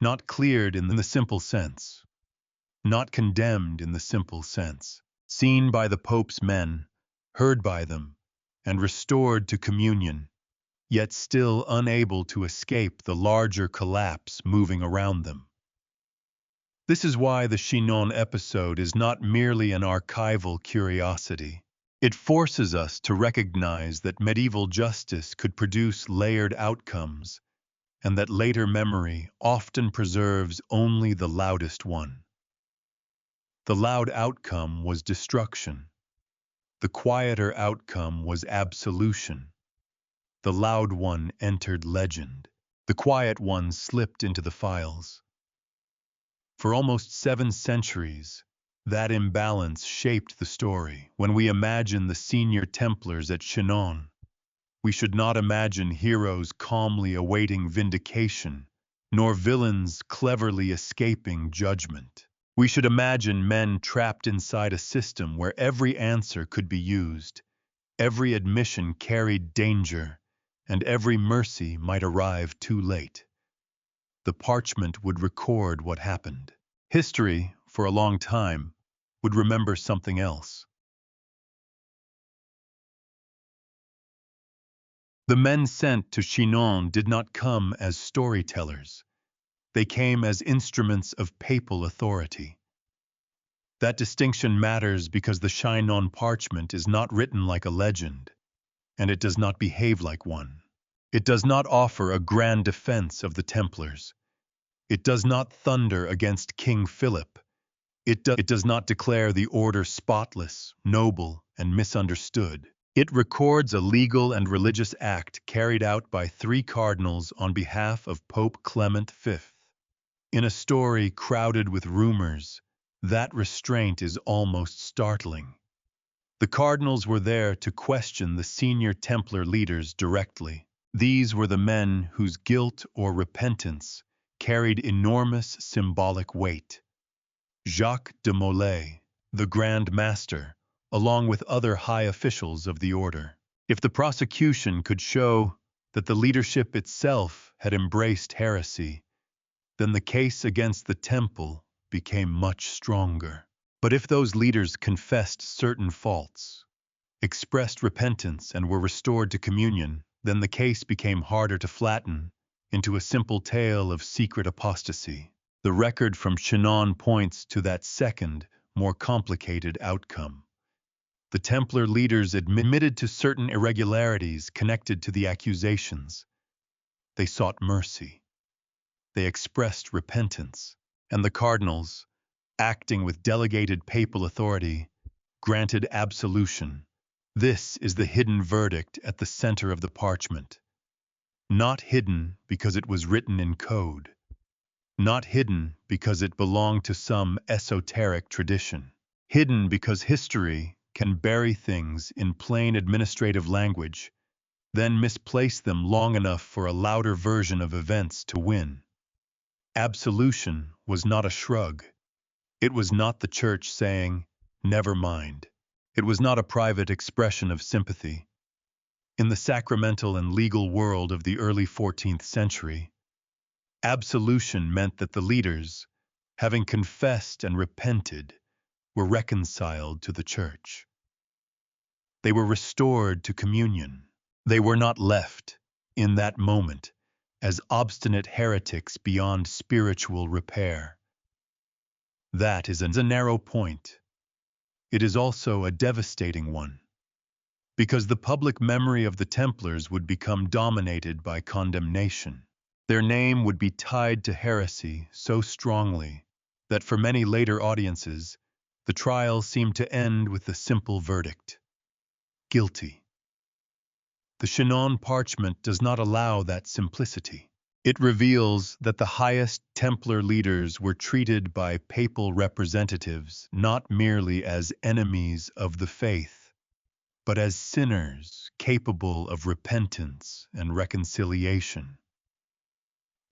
not cleared in the simple sense, not condemned in the simple sense, seen by the Pope's men, heard by them, and restored to communion, yet still unable to escape the larger collapse moving around them. This is why the Chinon episode is not merely an archival curiosity. It forces us to recognize that medieval justice could produce layered outcomes, and that later memory often preserves only the loudest one. The loud outcome was destruction. The quieter outcome was absolution. The loud one entered legend. The quiet one slipped into the files. For almost 7 centuries, that imbalance shaped the story. When we imagine the senior Templars at Chinon, we should not imagine heroes calmly awaiting vindication, nor villains cleverly escaping judgment. We should imagine men trapped inside a system where every answer could be used, every admission carried danger, and every mercy might arrive too late. The parchment would record what happened. History, for a long time, would remember something else. The men sent to Chinon did not come as storytellers. They came as instruments of papal authority. That distinction matters because the Chinon Parchment is not written like a legend, and it does not behave like one. It does not offer a grand defense of the Templars. It does not thunder against King Philip. It does not declare the order spotless, noble, and misunderstood. It records a legal and religious act carried out by 3 cardinals on behalf of Pope Clement V. In a story crowded with rumors, that restraint is almost startling. The cardinals were there to question the senior Templar leaders directly. These were the men whose guilt or repentance carried enormous symbolic weight. Jacques de Molay, the Grand Master, along with other high officials of the order. If the prosecution could show that the leadership itself had embraced heresy, then the case against the temple became much stronger. But if those leaders confessed certain faults, expressed repentance, and were restored to communion, then the case became harder to flatten into a simple tale of secret apostasy. The record from Chinon points to that second, more complicated outcome. The Templar leaders admitted to certain irregularities connected to the accusations. They sought mercy. They expressed repentance. And the cardinals, acting with delegated papal authority, granted absolution. This is the hidden verdict at the center of the parchment. Not hidden because it was written in code. Not hidden because it belonged to some esoteric tradition. Hidden because history can bury things in plain administrative language, then misplace them long enough for a louder version of events to win. Absolution was not a shrug. It was not the church saying, "Never mind." It was not a private expression of sympathy. In the sacramental and legal world of the early 14th century, absolution meant that the leaders, having confessed and repented, were reconciled to the church. They were restored to communion. They were not left, in that moment, as obstinate heretics beyond spiritual repair. That is a narrow point. It is also a devastating one, because the public memory of the Templars would become dominated by condemnation. Their name would be tied to heresy so strongly that for many later audiences, the trial seemed to end with the simple verdict: guilty. The Chinon Parchment does not allow that simplicity. It reveals that the highest Templar leaders were treated by papal representatives not merely as enemies of the faith, but as sinners capable of repentance and reconciliation.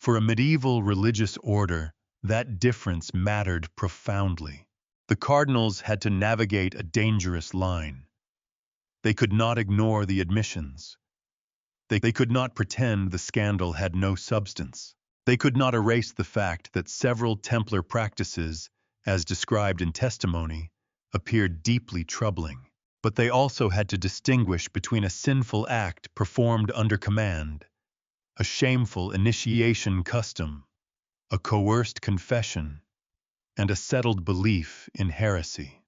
For a medieval religious order, that difference mattered profoundly. The cardinals had to navigate a dangerous line. They could not ignore the admissions. They could not pretend the scandal had no substance. They could not erase the fact that several Templar practices, as described in testimony, appeared deeply troubling. But they also had to distinguish between a sinful act performed under command, a shameful initiation custom, a coerced confession, and a settled belief in heresy.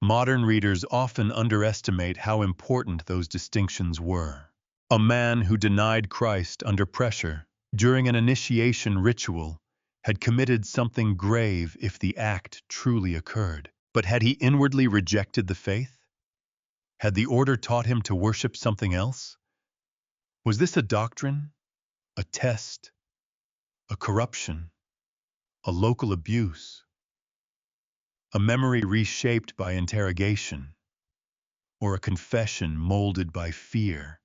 Modern readers often underestimate how important those distinctions were. A man who denied Christ under pressure during an initiation ritual had committed something grave if the act truly occurred. But had he inwardly rejected the faith? Had the order taught him to worship something else? Was this a doctrine, a test, a corruption, a local abuse, a memory reshaped by interrogation, or a confession molded by fear?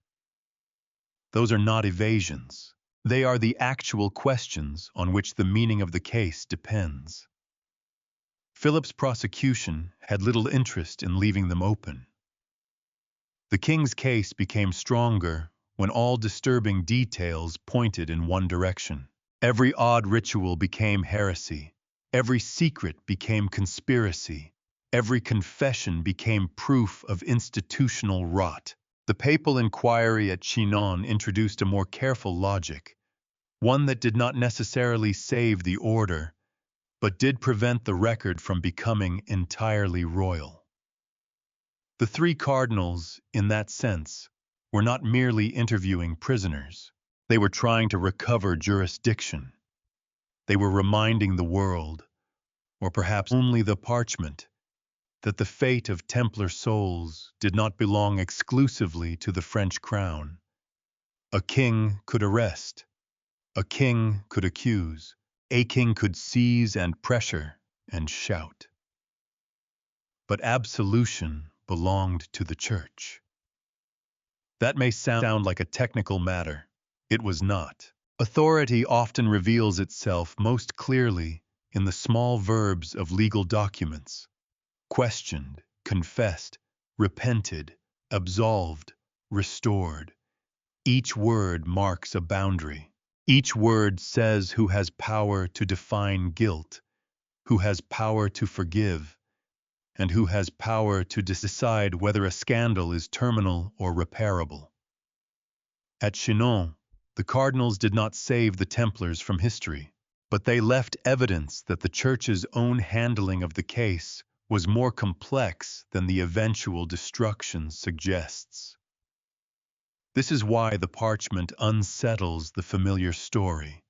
Those are not evasions. They are the actual questions on which the meaning of the case depends. Philip's prosecution had little interest in leaving them open. The king's case became stronger when all disturbing details pointed in one direction. Every odd ritual became heresy. Every secret became conspiracy. Every confession became proof of institutional rot. The papal inquiry at Chinon introduced a more careful logic, one that did not necessarily save the order, but did prevent the record from becoming entirely royal. The three cardinals, in that sense, were not merely interviewing prisoners. They were trying to recover jurisdiction. They were reminding the world, or perhaps only the parchment, that the fate of Templar souls did not belong exclusively to the French crown. A king could arrest. A king could accuse. A king could seize and pressure and shout. But absolution belonged to the church. That may sound like a technical matter. It was not. Authority often reveals itself most clearly in the small verbs of legal documents: questioned, confessed, repented, absolved, restored. Each word marks a boundary. Each word says who has power to define guilt, who has power to forgive, and who has power to decide whether a scandal is terminal or repairable. At Chinon, the Cardinals did not save the Templars from history, but they left evidence that the Church's own handling of the case was more complex than the eventual destruction suggests. This is why the parchment unsettles the familiar story.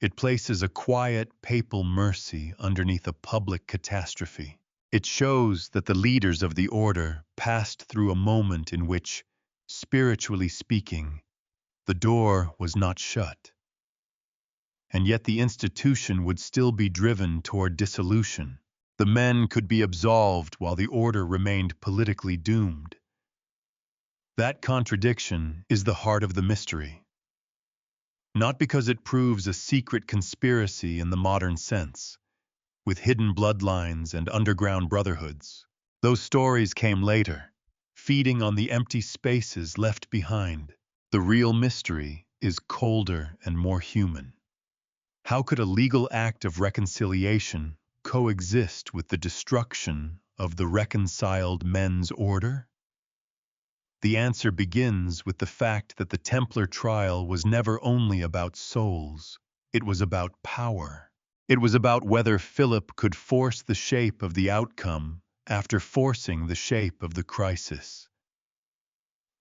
It places a quiet papal mercy underneath a public catastrophe. It shows that the leaders of the order passed through a moment in which, spiritually speaking, the door was not shut. And yet the institution would still be driven toward dissolution. The men could be absolved while the order remained politically doomed. That contradiction is the heart of the mystery. Not because it proves a secret conspiracy in the modern sense, with hidden bloodlines and underground brotherhoods. Those stories came later, feeding on the empty spaces left behind. The real mystery is colder and more human. How could a legal act of reconciliation coexist with the destruction of the reconciled men's order? The answer begins with the fact that the Templar trial was never only about souls. It was about power. It was about whether Philip could force the shape of the outcome after forcing the shape of the crisis.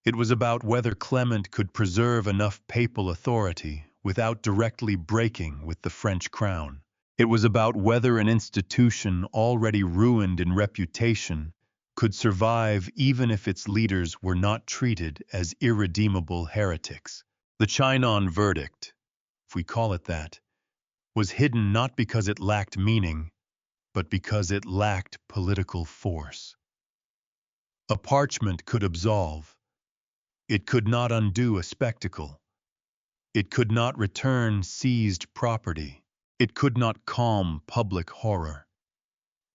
It was about whether Clement could preserve enough papal authority without directly breaking with the French crown. It was about whether an institution already ruined in reputation could survive even if its leaders were not treated as irredeemable heretics. The Chinon verdict, if we call it that, was hidden not because it lacked meaning, but because it lacked political force. A parchment could absolve. It could not undo a spectacle. It could not return seized property. It could not calm public horror.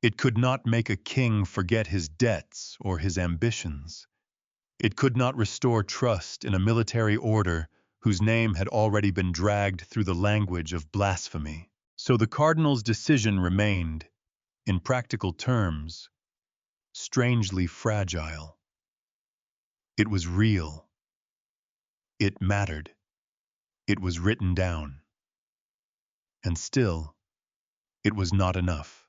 It could not make a king forget his debts or his ambitions. It could not restore trust in a military order whose name had already been dragged through the language of blasphemy. So the cardinal's decision remained, in practical terms, strangely fragile. It was real. It mattered. It was written down. And still, it was not enough.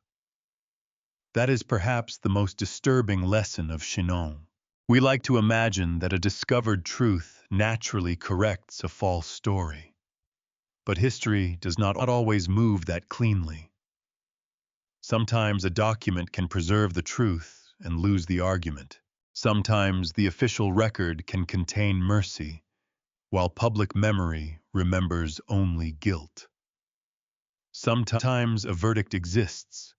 That is perhaps the most disturbing lesson of Chinon. We like to imagine that a discovered truth naturally corrects a false story. But history does not always move that cleanly. Sometimes a document can preserve the truth and lose the argument. Sometimes the official record can contain mercy, while public memory remembers only guilt. Sometimes a verdict exists,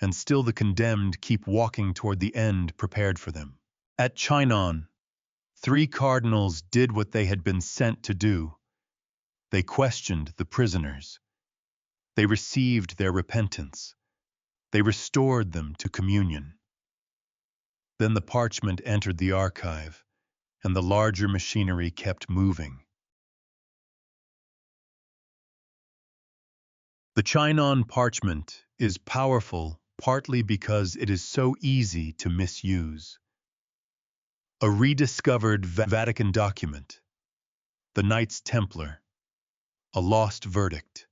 and still the condemned keep walking toward the end prepared for them. At Chinon, 3 cardinals did what they had been sent to do. They questioned the prisoners. They received their repentance. They restored them to communion. Then the parchment entered the archive, and the larger machinery kept moving. The Chinon Parchment is powerful partly because it is so easy to misuse. A rediscovered Vatican document, the Knights Templar, a lost verdict,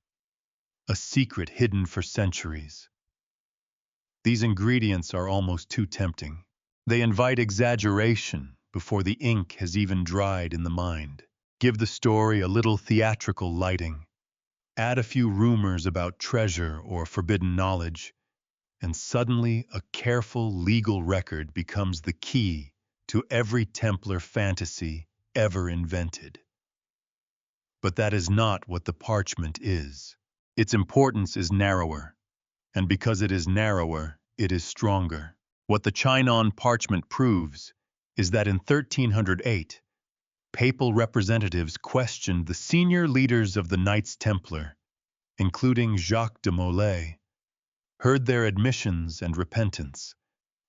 a secret hidden for centuries. These ingredients are almost too tempting. They invite exaggeration before the ink has even dried in the mind. Give the story a little theatrical lighting. Add a few rumors about treasure or forbidden knowledge, and suddenly a careful legal record becomes the key to every Templar fantasy ever invented. But that is not what the parchment is. Its importance is narrower, and because it is narrower, it is stronger. What the Chinon Parchment proves is that in 1308, papal representatives questioned the senior leaders of the Knights Templar, including Jacques de Molay, heard their admissions and repentance,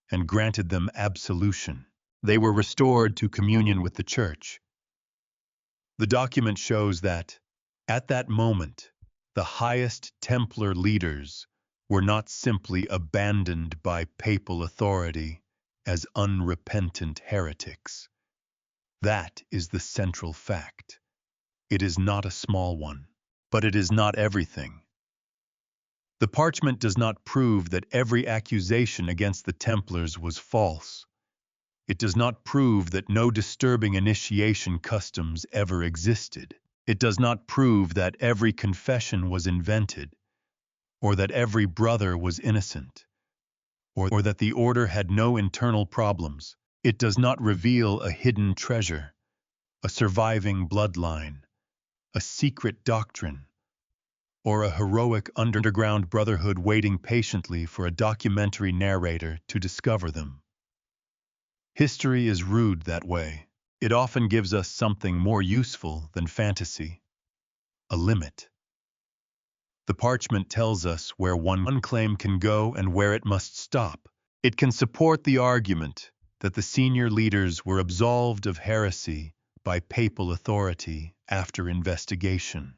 and granted them absolution. They were restored to communion with the Church. The document shows that, at that moment, the highest Templar leaders were not simply abandoned by papal authority as unrepentant heretics. That is the central fact. It is not a small one, but it is not everything. The parchment does not prove that every accusation against the Templars was false. It does not prove that no disturbing initiation customs ever existed. It does not prove that every confession was invented, or that every brother was innocent, or that the order had no internal problems. It does not reveal a hidden treasure, a surviving bloodline, a secret doctrine, or a heroic underground brotherhood waiting patiently for a documentary narrator to discover them. History is rude that way. It often gives us something more useful than fantasy: a limit. The parchment tells us where one claim can go and where it must stop. It can support the argument that the senior leaders were absolved of heresy by papal authority after investigation.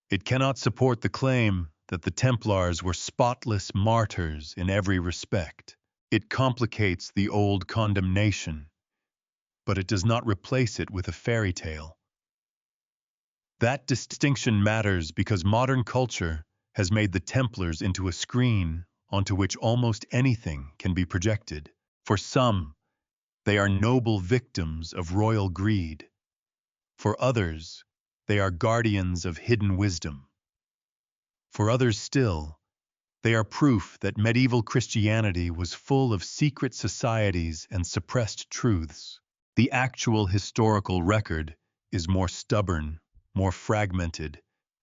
It cannot support the claim that the Templars were spotless martyrs in every respect. It complicates the old condemnation, but it does not replace it with a fairy tale. That distinction matters because modern culture has made the Templars into a screen onto which almost anything can be projected. For some, they are noble victims of royal greed. For others, they are guardians of hidden wisdom. For others still, they are proof that medieval Christianity was full of secret societies and suppressed truths. The actual historical record is more stubborn, more fragmented,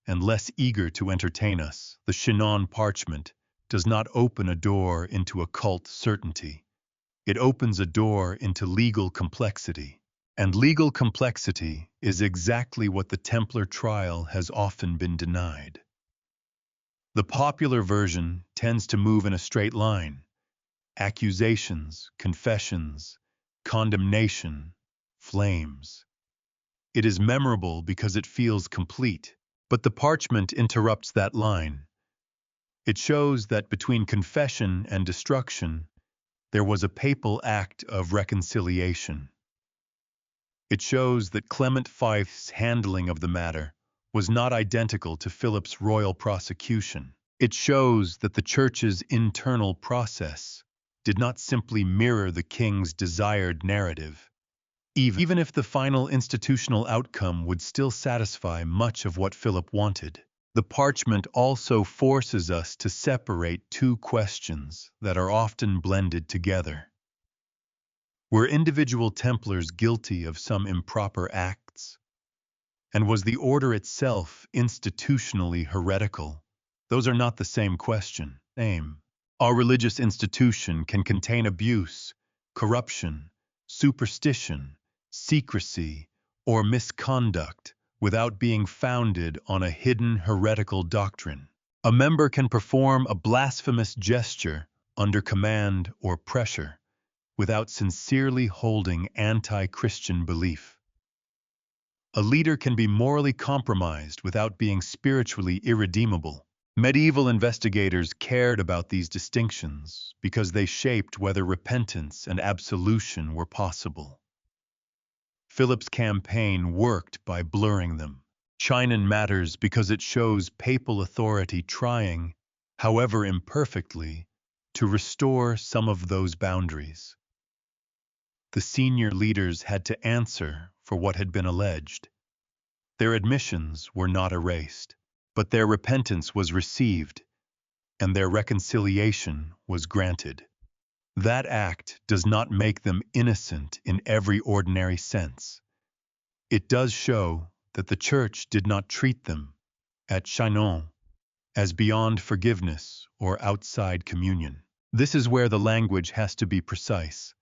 and less eager to entertain us. The Chinon Parchment does not open a door into occult certainty. It opens a door into legal complexity. And legal complexity is exactly what the Templar trial has often been denied. The popular version tends to move in a straight line: accusations, confessions, condemnation, flames. It is memorable because it feels complete, but the parchment interrupts that line. It shows that between confession and destruction, there was a papal act of reconciliation. It shows that Clement Fife's handling of the matter was not identical to Philip's royal prosecution. It shows that the Church's internal process did not simply mirror the king's desired narrative, even if the final institutional outcome would still satisfy much of what Philip wanted. The parchment also forces us to separate two questions that are often blended together. Were individual Templars guilty of some improper acts? And was the order itself institutionally heretical? Those are not the same question. Our religious institution can contain abuse, corruption, superstition, secrecy, or misconduct without being founded on a hidden heretical doctrine. A member can perform a blasphemous gesture under command or pressure without sincerely holding anti-Christian belief. A leader can be morally compromised without being spiritually irredeemable. Medieval investigators cared about these distinctions because they shaped whether repentance and absolution were possible. Philip's campaign worked by blurring them. Chinon matters because it shows papal authority trying, however imperfectly, to restore some of those boundaries. The senior leaders had to answer for what had been alleged. Their admissions were not erased, but their repentance was received, and their reconciliation was granted. That act does not make them innocent in every ordinary sense. It does show that the Church did not treat them, at Chinon, as beyond forgiveness or outside communion. This is where the language has to be precise.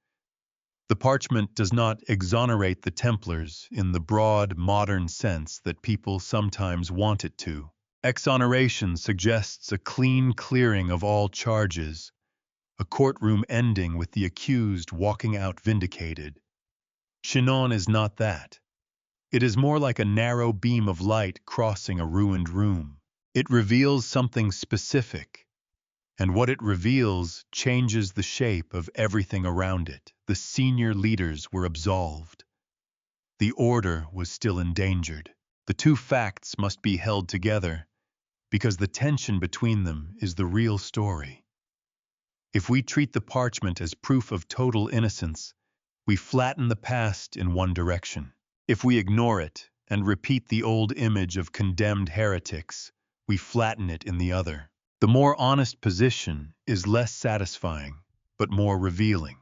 The parchment does not exonerate the Templars in the broad, modern sense that people sometimes want it to. Exoneration suggests a clean clearing of all charges, a courtroom ending with the accused walking out vindicated. Chinon is not that. It is more like a narrow beam of light crossing a ruined room. It reveals something specific, and what it reveals changes the shape of everything around it. The senior leaders were absolved. The order was still endangered. The two facts must be held together, because the tension between them is the real story. If we treat the parchment as proof of total innocence, we flatten the past in one direction. If we ignore it and repeat the old image of condemned heretics, we flatten it in the other. The more honest position is less satisfying, but more revealing.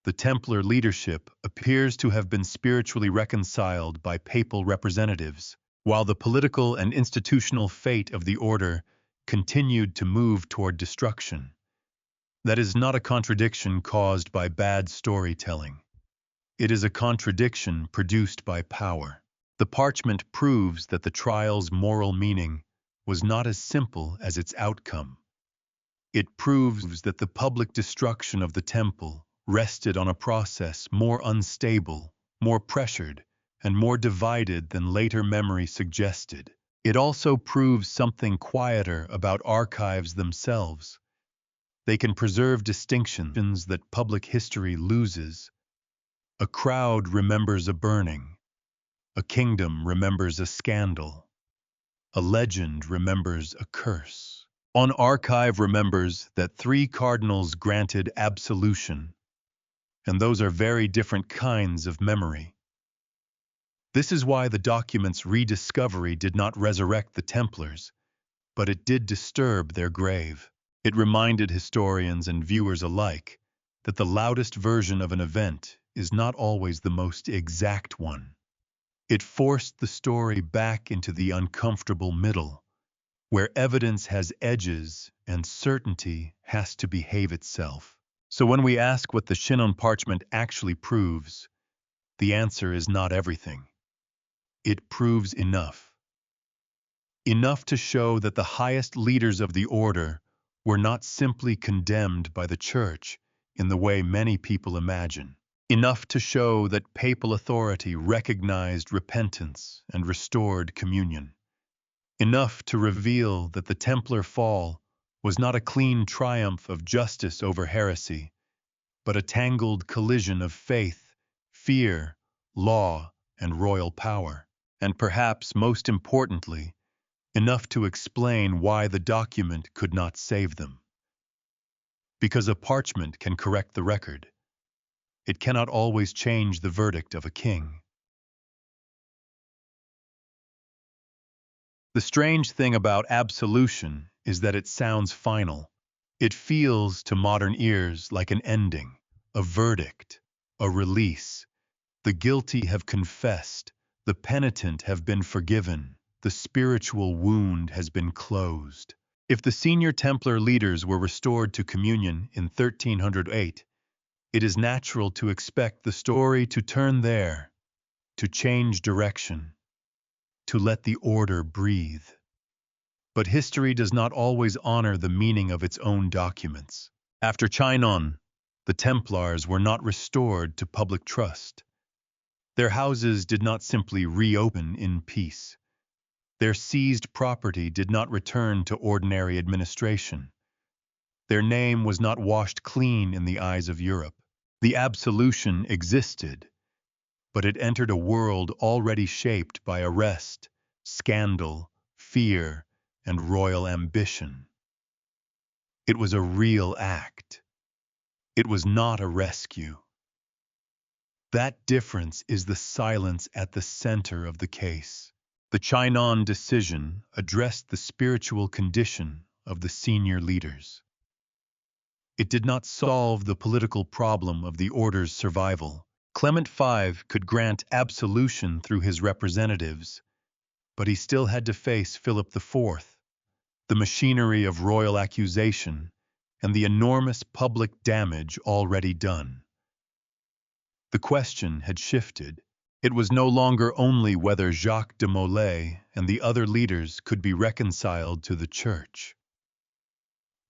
The Templar leadership appears to have been spiritually reconciled by papal representatives, while the political and institutional fate of the order continued to move toward destruction. That is not a contradiction caused by bad storytelling. It is a contradiction produced by power. The parchment proves that the trial's moral meaning was not as simple as its outcome. It proves that the public destruction of the temple rested on a process more unstable, more pressured, and more divided than later memory suggested. It also proves something quieter about archives themselves. They can preserve distinctions that public history loses. A crowd remembers a burning. A kingdom remembers a scandal. A legend remembers a curse. An archive remembers that 3 cardinals granted absolution, and those are very different kinds of memory. This is why the document's rediscovery did not resurrect the Templars, but it did disturb their grave. It reminded historians and viewers alike that the loudest version of an event is not always the most exact one. It forced the story back into the uncomfortable middle, where evidence has edges and certainty has to behave itself. So when we ask what the Chinon Parchment actually proves, the answer is not everything. It proves enough. Enough to show that the highest leaders of the order were not simply condemned by the Church in the way many people imagine. Enough to show that papal authority recognized repentance and restored communion. Enough to reveal that the Templar fall was not a clean triumph of justice over heresy, but a tangled collision of faith, fear, law, and royal power. And perhaps most importantly, enough to explain why the document could not save them. Because a parchment can correct the record, it cannot always change the verdict of a king. The strange thing about absolution is that it sounds final. It feels to modern ears like an ending, a verdict, a release. The guilty have confessed, the penitent have been forgiven, the spiritual wound has been closed. If the senior Templar leaders were restored to communion in 1308, it is natural to expect the story to turn there, to change direction, to let the order breathe. But history does not always honor the meaning of its own documents. After Chinon, the Templars were not restored to public trust. Their houses did not simply reopen in peace. Their seized property did not return to ordinary administration. Their name was not washed clean in the eyes of Europe. The Absolution existed, but it entered a world already shaped by arrest, scandal, fear, and royal ambition. It was a real act. It was not a rescue. That difference is the silence at the center of the case. The Chinon decision addressed the spiritual condition of the senior leaders. It did not solve the political problem of the order's survival. Clement V could grant absolution through his representatives, but he still had to face Philip IV, the machinery of royal accusation, and the enormous public damage already done. The question had shifted. It was no longer only whether Jacques de Molay and the other leaders could be reconciled to the Church.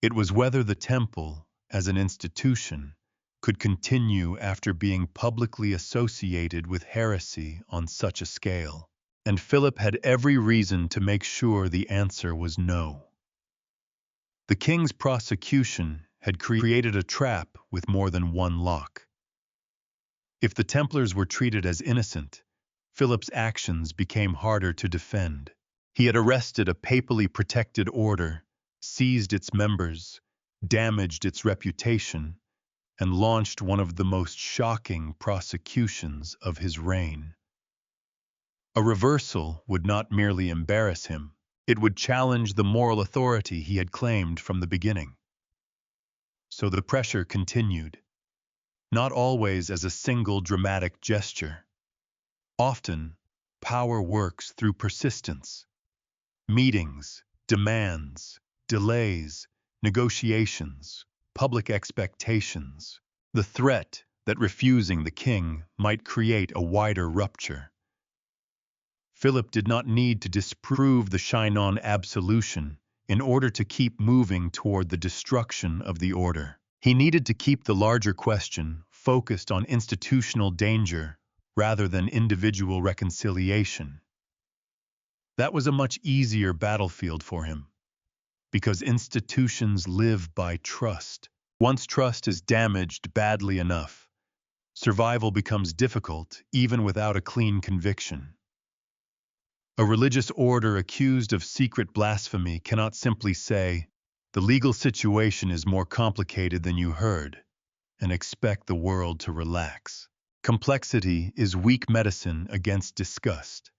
It was whether the temple, as an institution, could continue after being publicly associated with heresy on such a scale. And Philip had every reason to make sure the answer was no. The king's prosecution had created a trap with more than one lock. If the Templars were treated as innocent, Philip's actions became harder to defend. He had arrested a papally protected order, seized its members, damaged its reputation, and launched one of the most shocking prosecutions of his reign. A reversal would not merely embarrass him, it would challenge the moral authority he had claimed from the beginning. So the pressure continued, not always as a single dramatic gesture. Often, power works through persistence. Meetings, demands, delays, negotiations, public expectations. The threat that refusing the king might create a wider rupture. Philip did not need to disprove the Chinon absolution in order to keep moving toward the destruction of the order. He needed to keep the larger question focused on institutional danger rather than individual reconciliation. That was a much easier battlefield for him, because institutions live by trust. Once trust is damaged badly enough, survival becomes difficult even without a clean conviction. A religious order accused of secret blasphemy cannot simply say, "The legal situation is more complicated than you heard," and expect the world to relax. Complexity is weak medicine against disgust.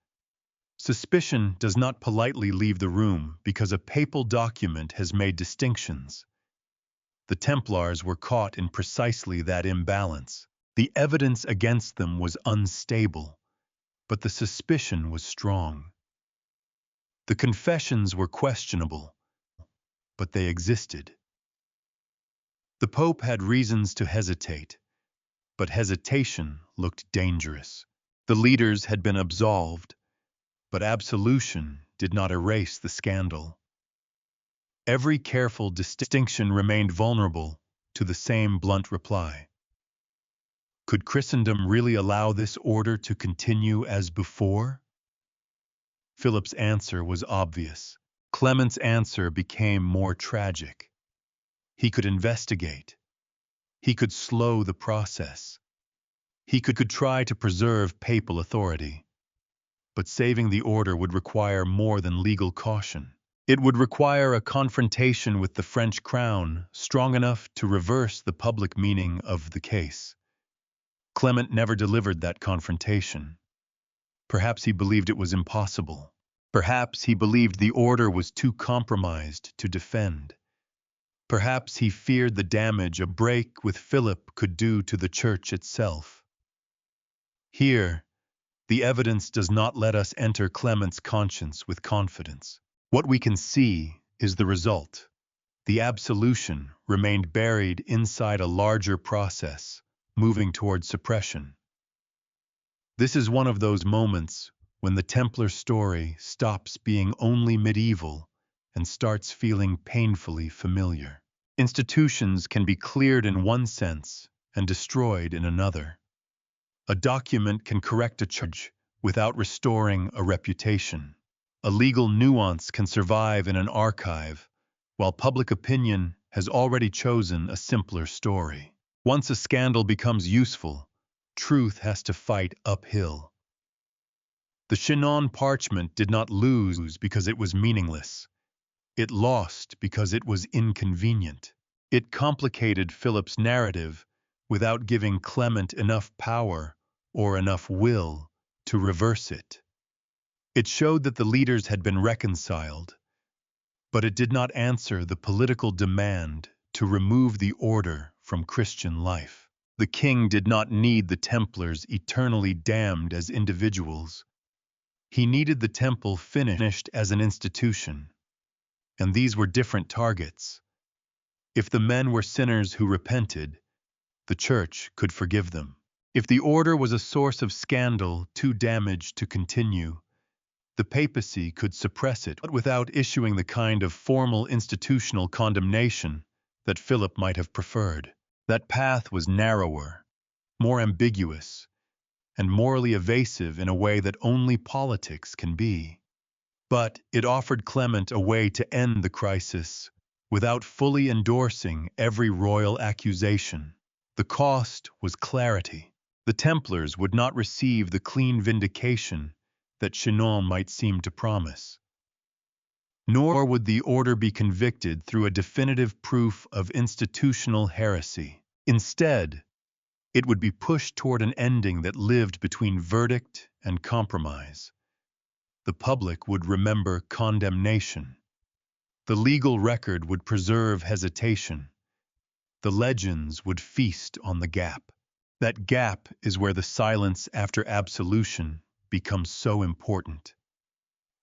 Suspicion does not politely leave the room because a papal document has made distinctions. The Templars were caught in precisely that imbalance. The evidence against them was unstable, but the suspicion was strong. The confessions were questionable, but they existed. The Pope had reasons to hesitate, but hesitation looked dangerous. The leaders had been absolved, but absolution did not erase the scandal. Every careful distinction remained vulnerable to the same blunt reply. Could Christendom really allow this order to continue as before? Philip's answer was obvious. Clement's answer became more tragic. He could investigate. He could slow the process. He could try to preserve papal authority. But saving the order would require more than legal caution. It would require a confrontation with the French crown strong enough to reverse the public meaning of the case. Clement never delivered that confrontation. Perhaps he believed it was impossible. Perhaps he believed the order was too compromised to defend. Perhaps he feared the damage a break with Philip could do to the church itself. Here, the evidence does not let us enter Clement's conscience with confidence. What we can see is the result. The absolution remained buried inside a larger process, moving toward suppression. This is one of those moments when the Templar story stops being only medieval and starts feeling painfully familiar. Institutions can be cleared in one sense and destroyed in another. A document can correct a charge without restoring a reputation. A legal nuance can survive in an archive, while public opinion has already chosen a simpler story. Once a scandal becomes useful, truth has to fight uphill. The Chinon Parchment did not lose because it was meaningless. It lost because it was inconvenient. It complicated Philip's narrative without giving Clement enough power or enough will to reverse it. It showed that the leaders had been reconciled, but it did not answer the political demand to remove the order from Christian life. The king did not need the Templars eternally damned as individuals. He needed the temple finished as an institution, and these were different targets. If the men were sinners who repented, the church could forgive them. If the order was a source of scandal too damaged to continue, the papacy could suppress it, but without issuing the kind of formal institutional condemnation that Philip might have preferred. That path was narrower, more ambiguous, and morally evasive in a way that only politics can be. But it offered Clement a way to end the crisis without fully endorsing every royal accusation. The cost was clarity. The Templars would not receive the clean vindication that Chinon might seem to promise. Nor would the order be convicted through a definitive proof of institutional heresy. Instead, it would be pushed toward an ending that lived between verdict and compromise. The public would remember condemnation. The legal record would preserve hesitation. The legends would feast on the gap. That gap is where the silence after absolution becomes so important.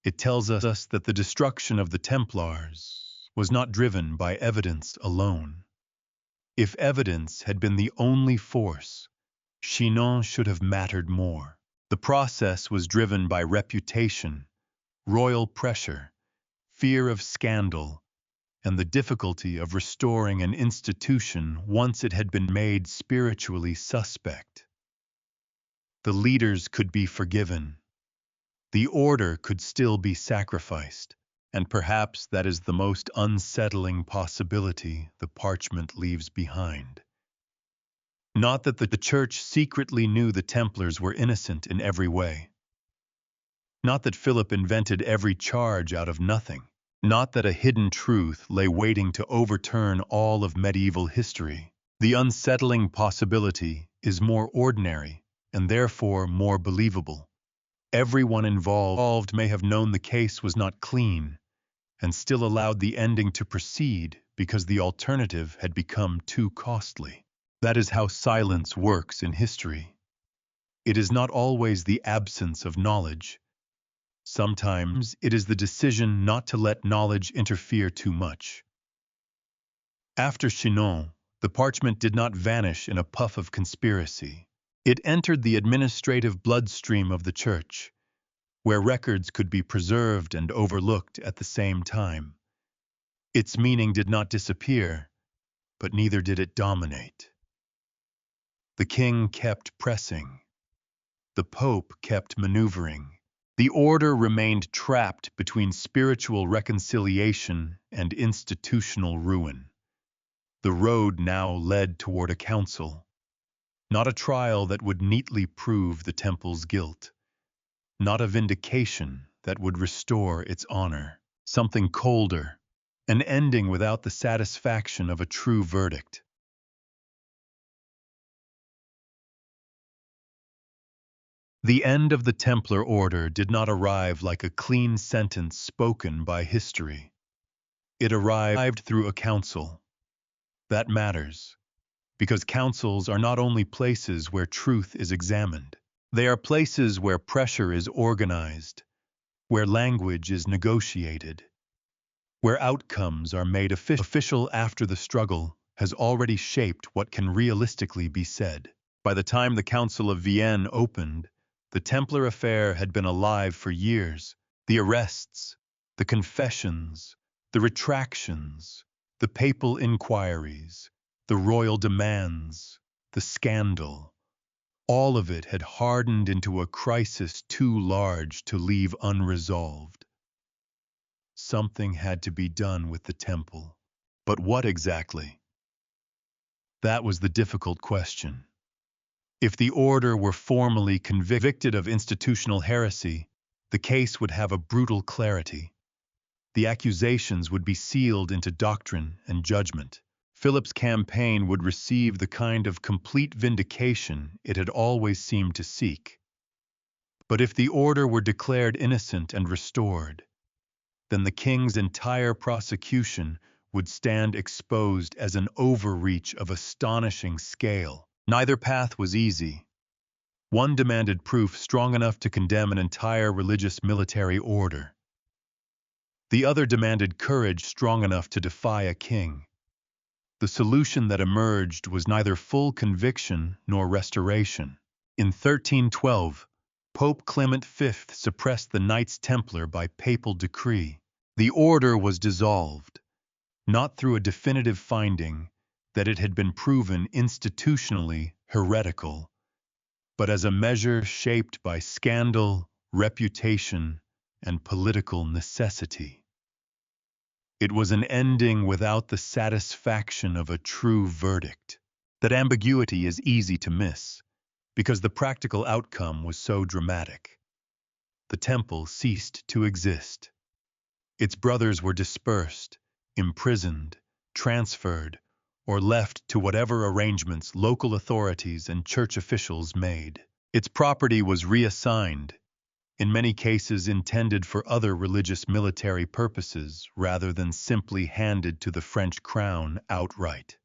It tells us that the destruction of the Templars was not driven by evidence alone. If evidence had been the only force, Chinon should have mattered more. The process was driven by reputation, royal pressure, fear of scandal, and the difficulty of restoring an institution once it had been made spiritually suspect. The leaders could be forgiven. The order could still be sacrificed, and perhaps that is the most unsettling possibility the parchment leaves behind. Not that the Church secretly knew the Templars were innocent in every way. Not that Philip invented every charge out of nothing. Not that a hidden truth lay waiting to overturn all of medieval history. The unsettling possibility is more ordinary and therefore more believable. Everyone involved may have known the case was not clean and still allowed the ending to proceed because the alternative had become too costly. That is how silence works in history. It is not always the absence of knowledge. Sometimes it is the decision not to let knowledge interfere too much. After Chinon, the parchment did not vanish in a puff of conspiracy. It entered the administrative bloodstream of the Church, where records could be preserved and overlooked at the same time. Its meaning did not disappear, but neither did it dominate. The king kept pressing. The pope kept maneuvering. The order remained trapped between spiritual reconciliation and institutional ruin. The road now led toward a council, not a trial that would neatly prove the temple's guilt, not a vindication that would restore its honor. Something colder, an ending without the satisfaction of a true verdict. The end of the Templar order did not arrive like a clean sentence spoken by history. It arrived through a council. That matters, because councils are not only places where truth is examined. They are places where pressure is organized, where language is negotiated, where outcomes are made official after the struggle has already shaped what can realistically be said. By the time the Council of Vienne opened, the Templar affair had been alive for years. The arrests, the confessions, the retractions, the papal inquiries, the royal demands, the scandal, all of it had hardened into a crisis too large to leave unresolved. Something had to be done with the temple. But what exactly? That was the difficult question. If the order were formally convicted of institutional heresy, the case would have a brutal clarity. The accusations would be sealed into doctrine and judgment. Philip's campaign would receive the kind of complete vindication it had always seemed to seek. But if the order were declared innocent and restored, then the king's entire prosecution would stand exposed as an overreach of astonishing scale. Neither path was easy. One demanded proof strong enough to condemn an entire religious military order. The other demanded courage strong enough to defy a king. The solution that emerged was neither full conviction nor restoration. In 1312, Pope Clement V suppressed the Knights Templar by papal decree. The order was dissolved, not through a definitive finding that it had been proven institutionally heretical, but as a measure shaped by scandal, reputation, and political necessity. It was an ending without the satisfaction of a true verdict. That ambiguity is easy to miss, because the practical outcome was so dramatic. The temple ceased to exist. Its brothers were dispersed, imprisoned, transferred, or left to whatever arrangements local authorities and church officials made. Its property was reassigned, in many cases intended for other religious military purposes rather than simply handed to the French crown outright.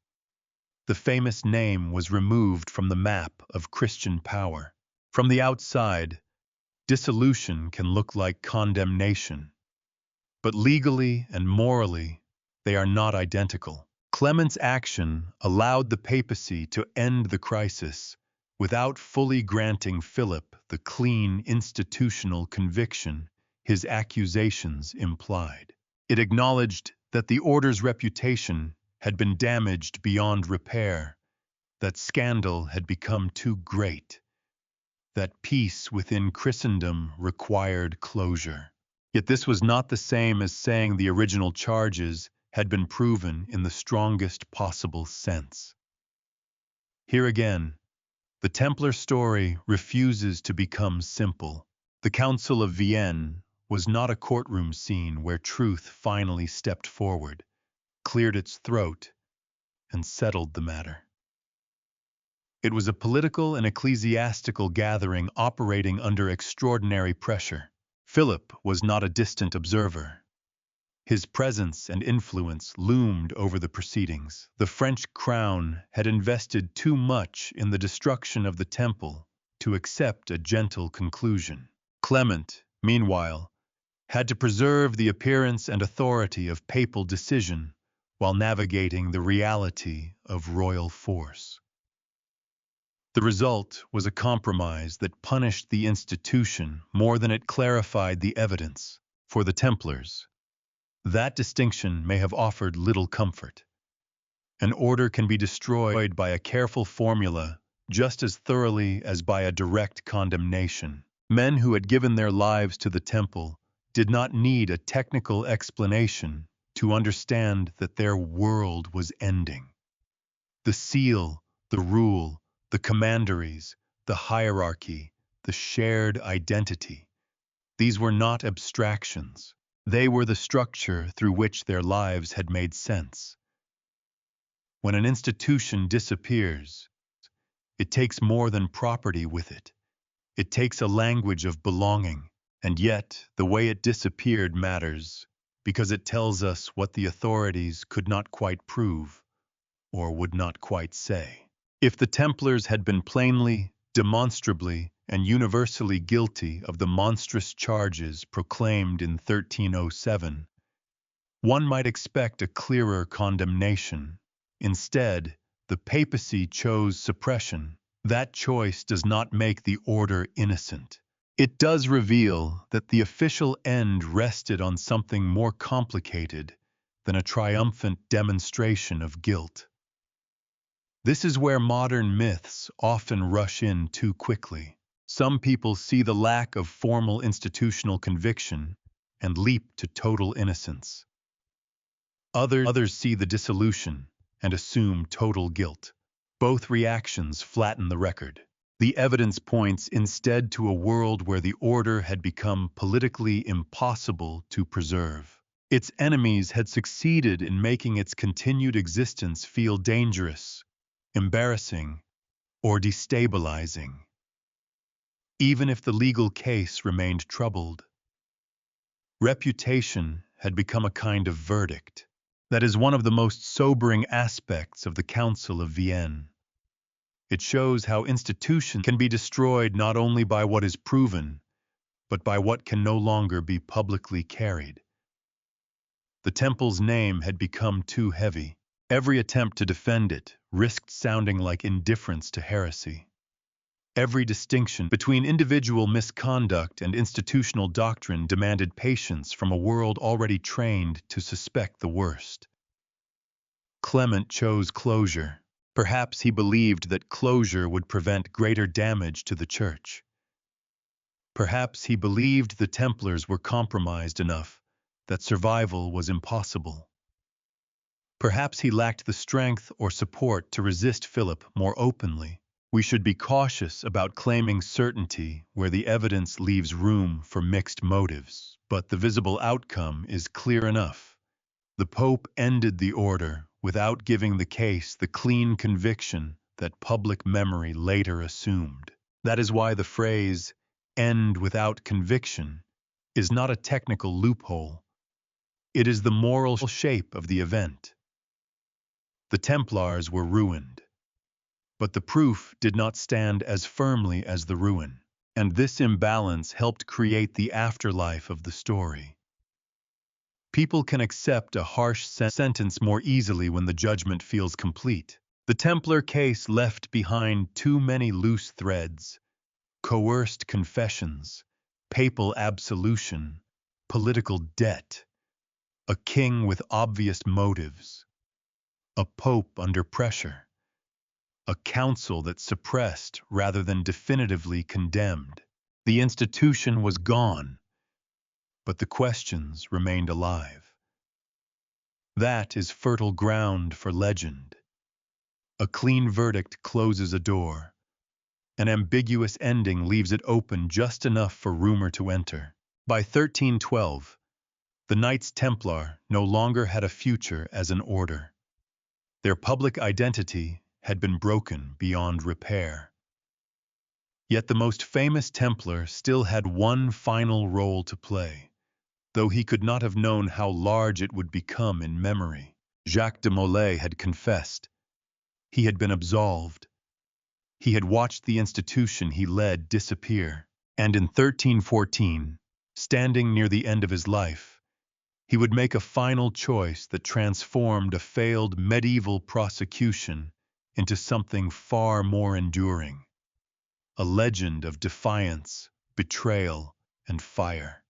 The famous name was removed from the map of Christian power. From the outside, dissolution can look like condemnation, but legally and morally, they are not identical. Clement's action allowed the papacy to end the crisis without fully granting Philip the clean institutional conviction his accusations implied. It acknowledged that the order's reputation had been damaged beyond repair, that scandal had become too great, that peace within Christendom required closure. Yet this was not the same as saying the original charges had been proven in the strongest possible sense. Here again, the Templar story refuses to become simple. The Council of Vienne was not a courtroom scene where truth finally stepped forward, cleared its throat, and settled the matter. It was a political and ecclesiastical gathering operating under extraordinary pressure. Philip was not a distant observer. His presence and influence loomed over the proceedings. The French crown had invested too much in the destruction of the temple to accept a gentle conclusion. Clement, meanwhile, had to preserve the appearance and authority of papal decision while navigating the reality of royal force. The result was a compromise that punished the institution more than it clarified the evidence. For the Templars, that distinction may have offered little comfort. An order can be destroyed by a careful formula just as thoroughly as by a direct condemnation. Men who had given their lives to the temple did not need a technical explanation to understand that their world was ending. The seal, the rule, the commanderies, the hierarchy, the shared identity, These were not abstractions. They were the structure through which their lives had made sense. When an institution disappears, it takes more than property with it. It takes a language of belonging, and yet the way it disappeared matters, because it tells us what the authorities could not quite prove, or would not quite say. If the Templars had been plainly, demonstrably, and universally guilty of the monstrous charges proclaimed in 1307, one might expect a clearer condemnation. Instead, the papacy chose suppression. That choice does not make the order innocent. It does reveal that the official end rested on something more complicated than a triumphant demonstration of guilt. This is where modern myths often rush in too quickly. Some people see the lack of formal institutional conviction and leap to total innocence. Others see the dissolution and assume total guilt. Both reactions flatten the record. The evidence points instead to a world where the order had become politically impossible to preserve. Its enemies had succeeded in making its continued existence feel dangerous, embarrassing, or destabilizing. Even if the legal case remained troubled, reputation had become a kind of verdict. That is one of the most sobering aspects of the Council of Vienne. It shows how institutions can be destroyed not only by what is proven, but by what can no longer be publicly carried. The temple's name had become too heavy. Every attempt to defend it risked sounding like indifference to heresy. Every distinction between individual misconduct and institutional doctrine demanded patience from a world already trained to suspect the worst. Clement chose closure. Perhaps he believed that closure would prevent greater damage to the Church. Perhaps he believed the Templars were compromised enough that survival was impossible. Perhaps he lacked the strength or support to resist Philip more openly. We should be cautious about claiming certainty where the evidence leaves room for mixed motives, but the visible outcome is clear enough. The Pope ended the order without giving the case the clean conviction that public memory later assumed. That is why the phrase, "end without conviction," is not a technical loophole. It is the moral shape of the event. The Templars were ruined, but the proof did not stand as firmly as the ruin, and this imbalance helped create the afterlife of the story. People can accept a harsh sentence more easily when the judgment feels complete. The Templar case left behind too many loose threads: coerced confessions, papal absolution, political debt, a king with obvious motives, a pope under pressure, a council that suppressed rather than definitively condemned. The institution was gone, but the questions remained alive. That is fertile ground for legend. A clean verdict closes a door. An ambiguous ending leaves it open just enough for rumor to enter. By 1312, the Knights Templar no longer had a future as an order. Their public identity had been broken beyond repair. Yet the most famous Templar still had one final role to play, though he could not have known how large it would become in memory. Jacques de Molay had confessed. He had been absolved. He had watched the institution he led disappear, and in 1314, standing near the end of his life, he would make a final choice that transformed a failed medieval prosecution into something far more enduring: a legend of defiance, betrayal, and fire.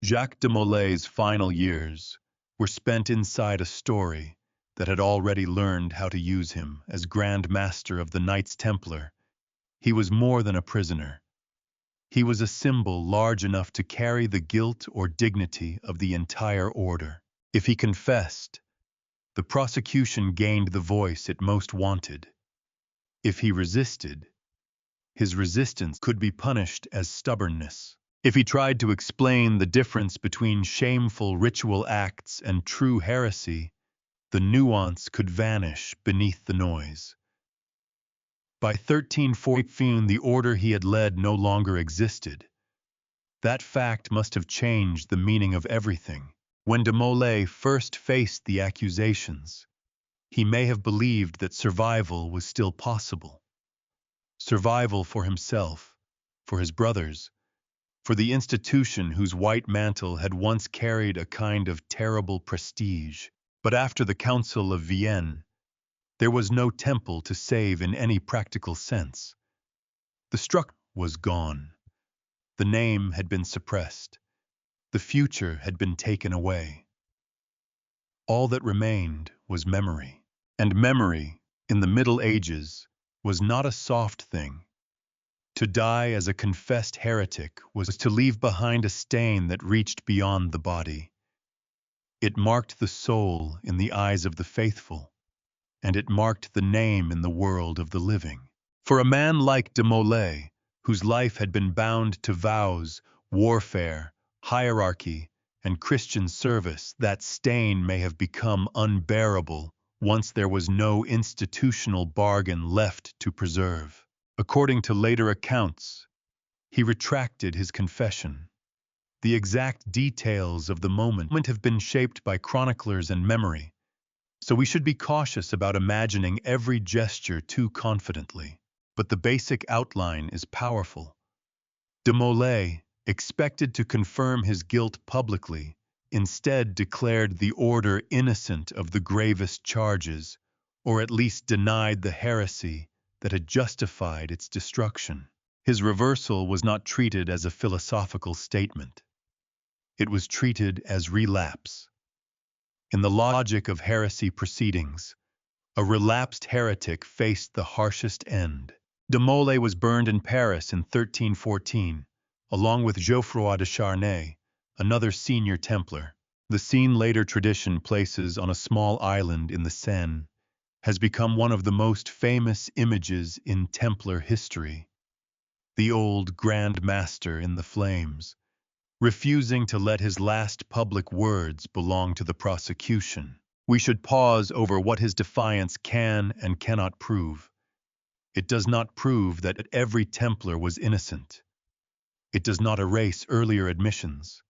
Jacques de Molay's final years were spent inside a story that had already learned how to use him as Grand Master of the Knights Templar. He was more than a prisoner. He was a symbol large enough to carry the guilt or dignity of the entire order. If he confessed, the prosecution gained the voice it most wanted. If he resisted, his resistance could be punished as stubbornness. If he tried to explain the difference between shameful ritual acts and true heresy, the nuance could vanish beneath the noise. By 1314, the order he had led no longer existed. That fact must have changed the meaning of everything. When de Molay first faced the accusations, he may have believed that survival was still possible. Survival for himself, for his brothers, for the institution whose white mantle had once carried a kind of terrible prestige. But after the Council of Vienne, there was no temple to save in any practical sense. The structure was gone. The name had been suppressed. The future had been taken away. All that remained was memory. And memory, in the Middle Ages, was not a soft thing. To die as a confessed heretic was to leave behind a stain that reached beyond the body. It marked the soul in the eyes of the faithful, and it marked the name in the world of the living. For a man like de Molay, whose life had been bound to vows, warfare, hierarchy, and Christian service, that stain may have become unbearable once there was no institutional bargain left to preserve. According to later accounts, he retracted his confession. The exact details of the moment have been shaped by chroniclers and memory, so we should be cautious about imagining every gesture too confidently. But the basic outline is powerful. De Molay, expected to confirm his guilt publicly, instead declared the order innocent of the gravest charges, or at least denied the heresy that had justified its destruction. His reversal was not treated as a philosophical statement. It was treated as relapse. In the logic of heresy proceedings, a relapsed heretic faced the harshest end. De Molay was burned in Paris in 1314, along with Geoffroy de Charnay, another senior Templar. The scene later tradition places on a small island in the Seine has become one of the most famous images in Templar history. The old Grand Master in the flames, refusing to let his last public words belong to the prosecution. We should pause over what his defiance can and cannot prove. It does not prove that every Templar was innocent. It does not erase earlier admissions.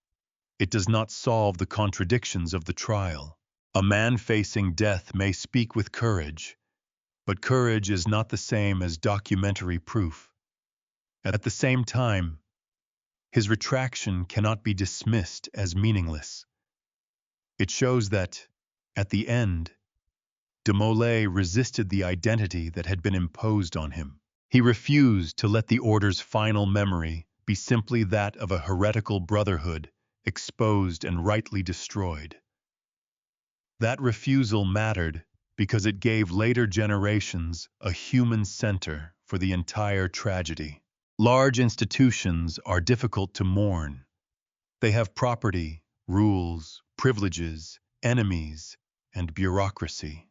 It does not solve the contradictions of the trial. A man facing death may speak with courage, but courage is not the same as documentary proof. At the same time, his retraction cannot be dismissed as meaningless. It shows that, at the end, de Molay resisted the identity that had been imposed on him. He refused to let the order's final memory be simply that of a heretical brotherhood, exposed and rightly destroyed. That refusal mattered because it gave later generations a human center for the entire tragedy. Large institutions are difficult to mourn. They have property, rules, privileges, enemies, and bureaucracy.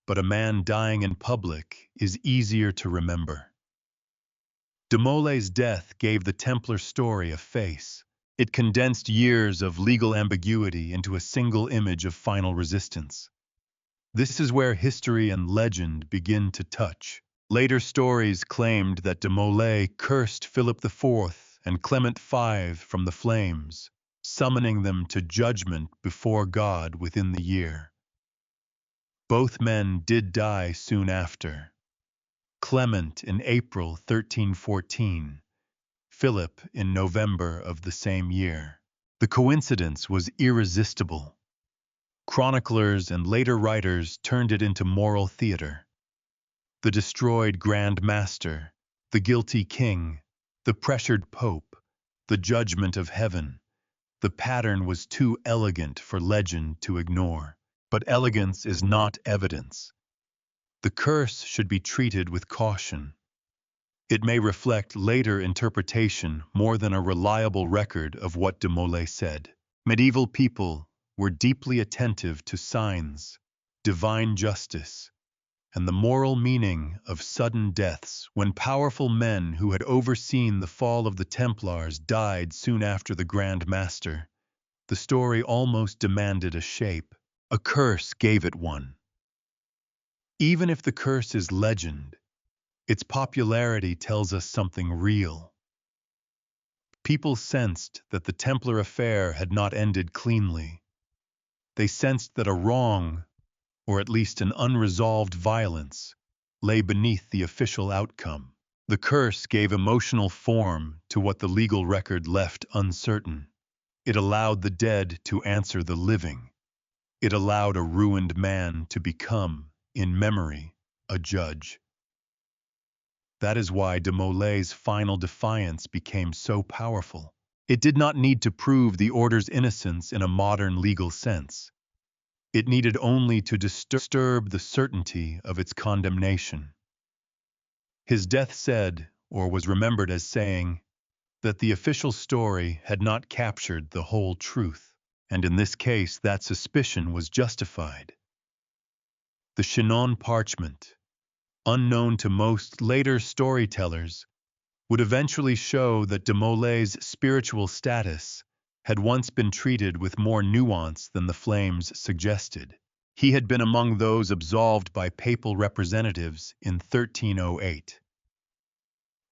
But a man dying in public is easier to remember. De Molay's death gave the Templar story a face. It condensed years of legal ambiguity into a single image of final resistance. This is where history and legend begin to touch. Later stories claimed that de Molay cursed Philip IV and Clement V from the flames, summoning them to judgment before God within the year. Both men did die soon after. Clement in April 1314, Philip in November of the same year. The coincidence was irresistible. Chroniclers and later writers turned it into moral theater. The destroyed Grand Master, the guilty king, the pressured pope, the judgment of heaven. The pattern was too elegant for legend to ignore. But elegance is not evidence. The curse should be treated with caution. It may reflect later interpretation more than a reliable record of what de Molay said. Medieval people were deeply attentive to signs, divine justice, and the moral meaning of sudden deaths. When powerful men who had overseen the fall of the Templars died soon after the Grand Master, the story almost demanded a shape. A curse gave it one. Even if the curse is legend, its popularity tells us something real. People sensed that the Templar affair had not ended cleanly. They sensed that a wrong, or at least an unresolved violence, lay beneath the official outcome. The curse gave emotional form to what the legal record left uncertain. It allowed the dead to answer the living. It allowed a ruined man to become, in memory, a judge. That is why de Molay's final defiance became so powerful. It did not need to prove the order's innocence in a modern legal sense. It needed only to disturb the certainty of its condemnation. His death said, or was remembered as saying, that the official story had not captured the whole truth, and in this case that suspicion was justified. The Chinon Parchment, unknown to most later storytellers, would eventually show that de Molay's spiritual status had once been treated with more nuance than the flames suggested. He had been among those absolved by papal representatives in 1308.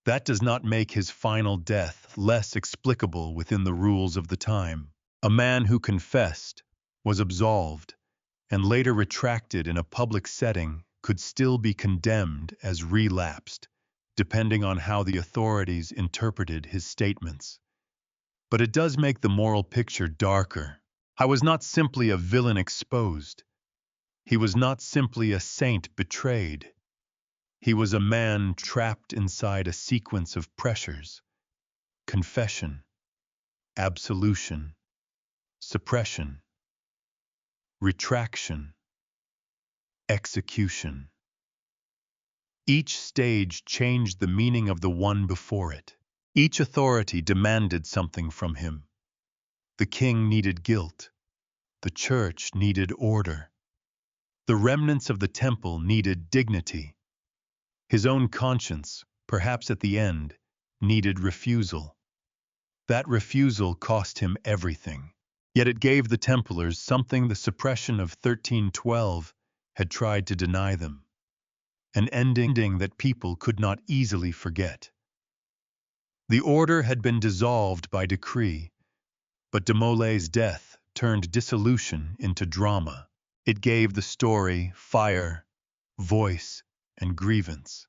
That does not make his final death less explicable within the rules of the time. A man who confessed, was absolved, and later retracted in a public setting could still be condemned as relapsed, depending on how the authorities interpreted his statements. But it does make the moral picture darker. I was not simply a villain exposed. He was not simply a saint betrayed. He was a man trapped inside a sequence of pressures: confession, absolution, suppression, retraction, execution. Each stage changed the meaning of the one before it. Each authority demanded something from him. The king needed guilt. The church needed order. The remnants of the temple needed dignity. His own conscience, perhaps at the end, needed refusal. That refusal cost him everything. Yet it gave the Templars something the suppression of 1312 had tried to deny them: an ending that people could not easily forget. The order had been dissolved by decree, but de Molay's death turned dissolution into drama. It gave the story fire, voice, and grievance.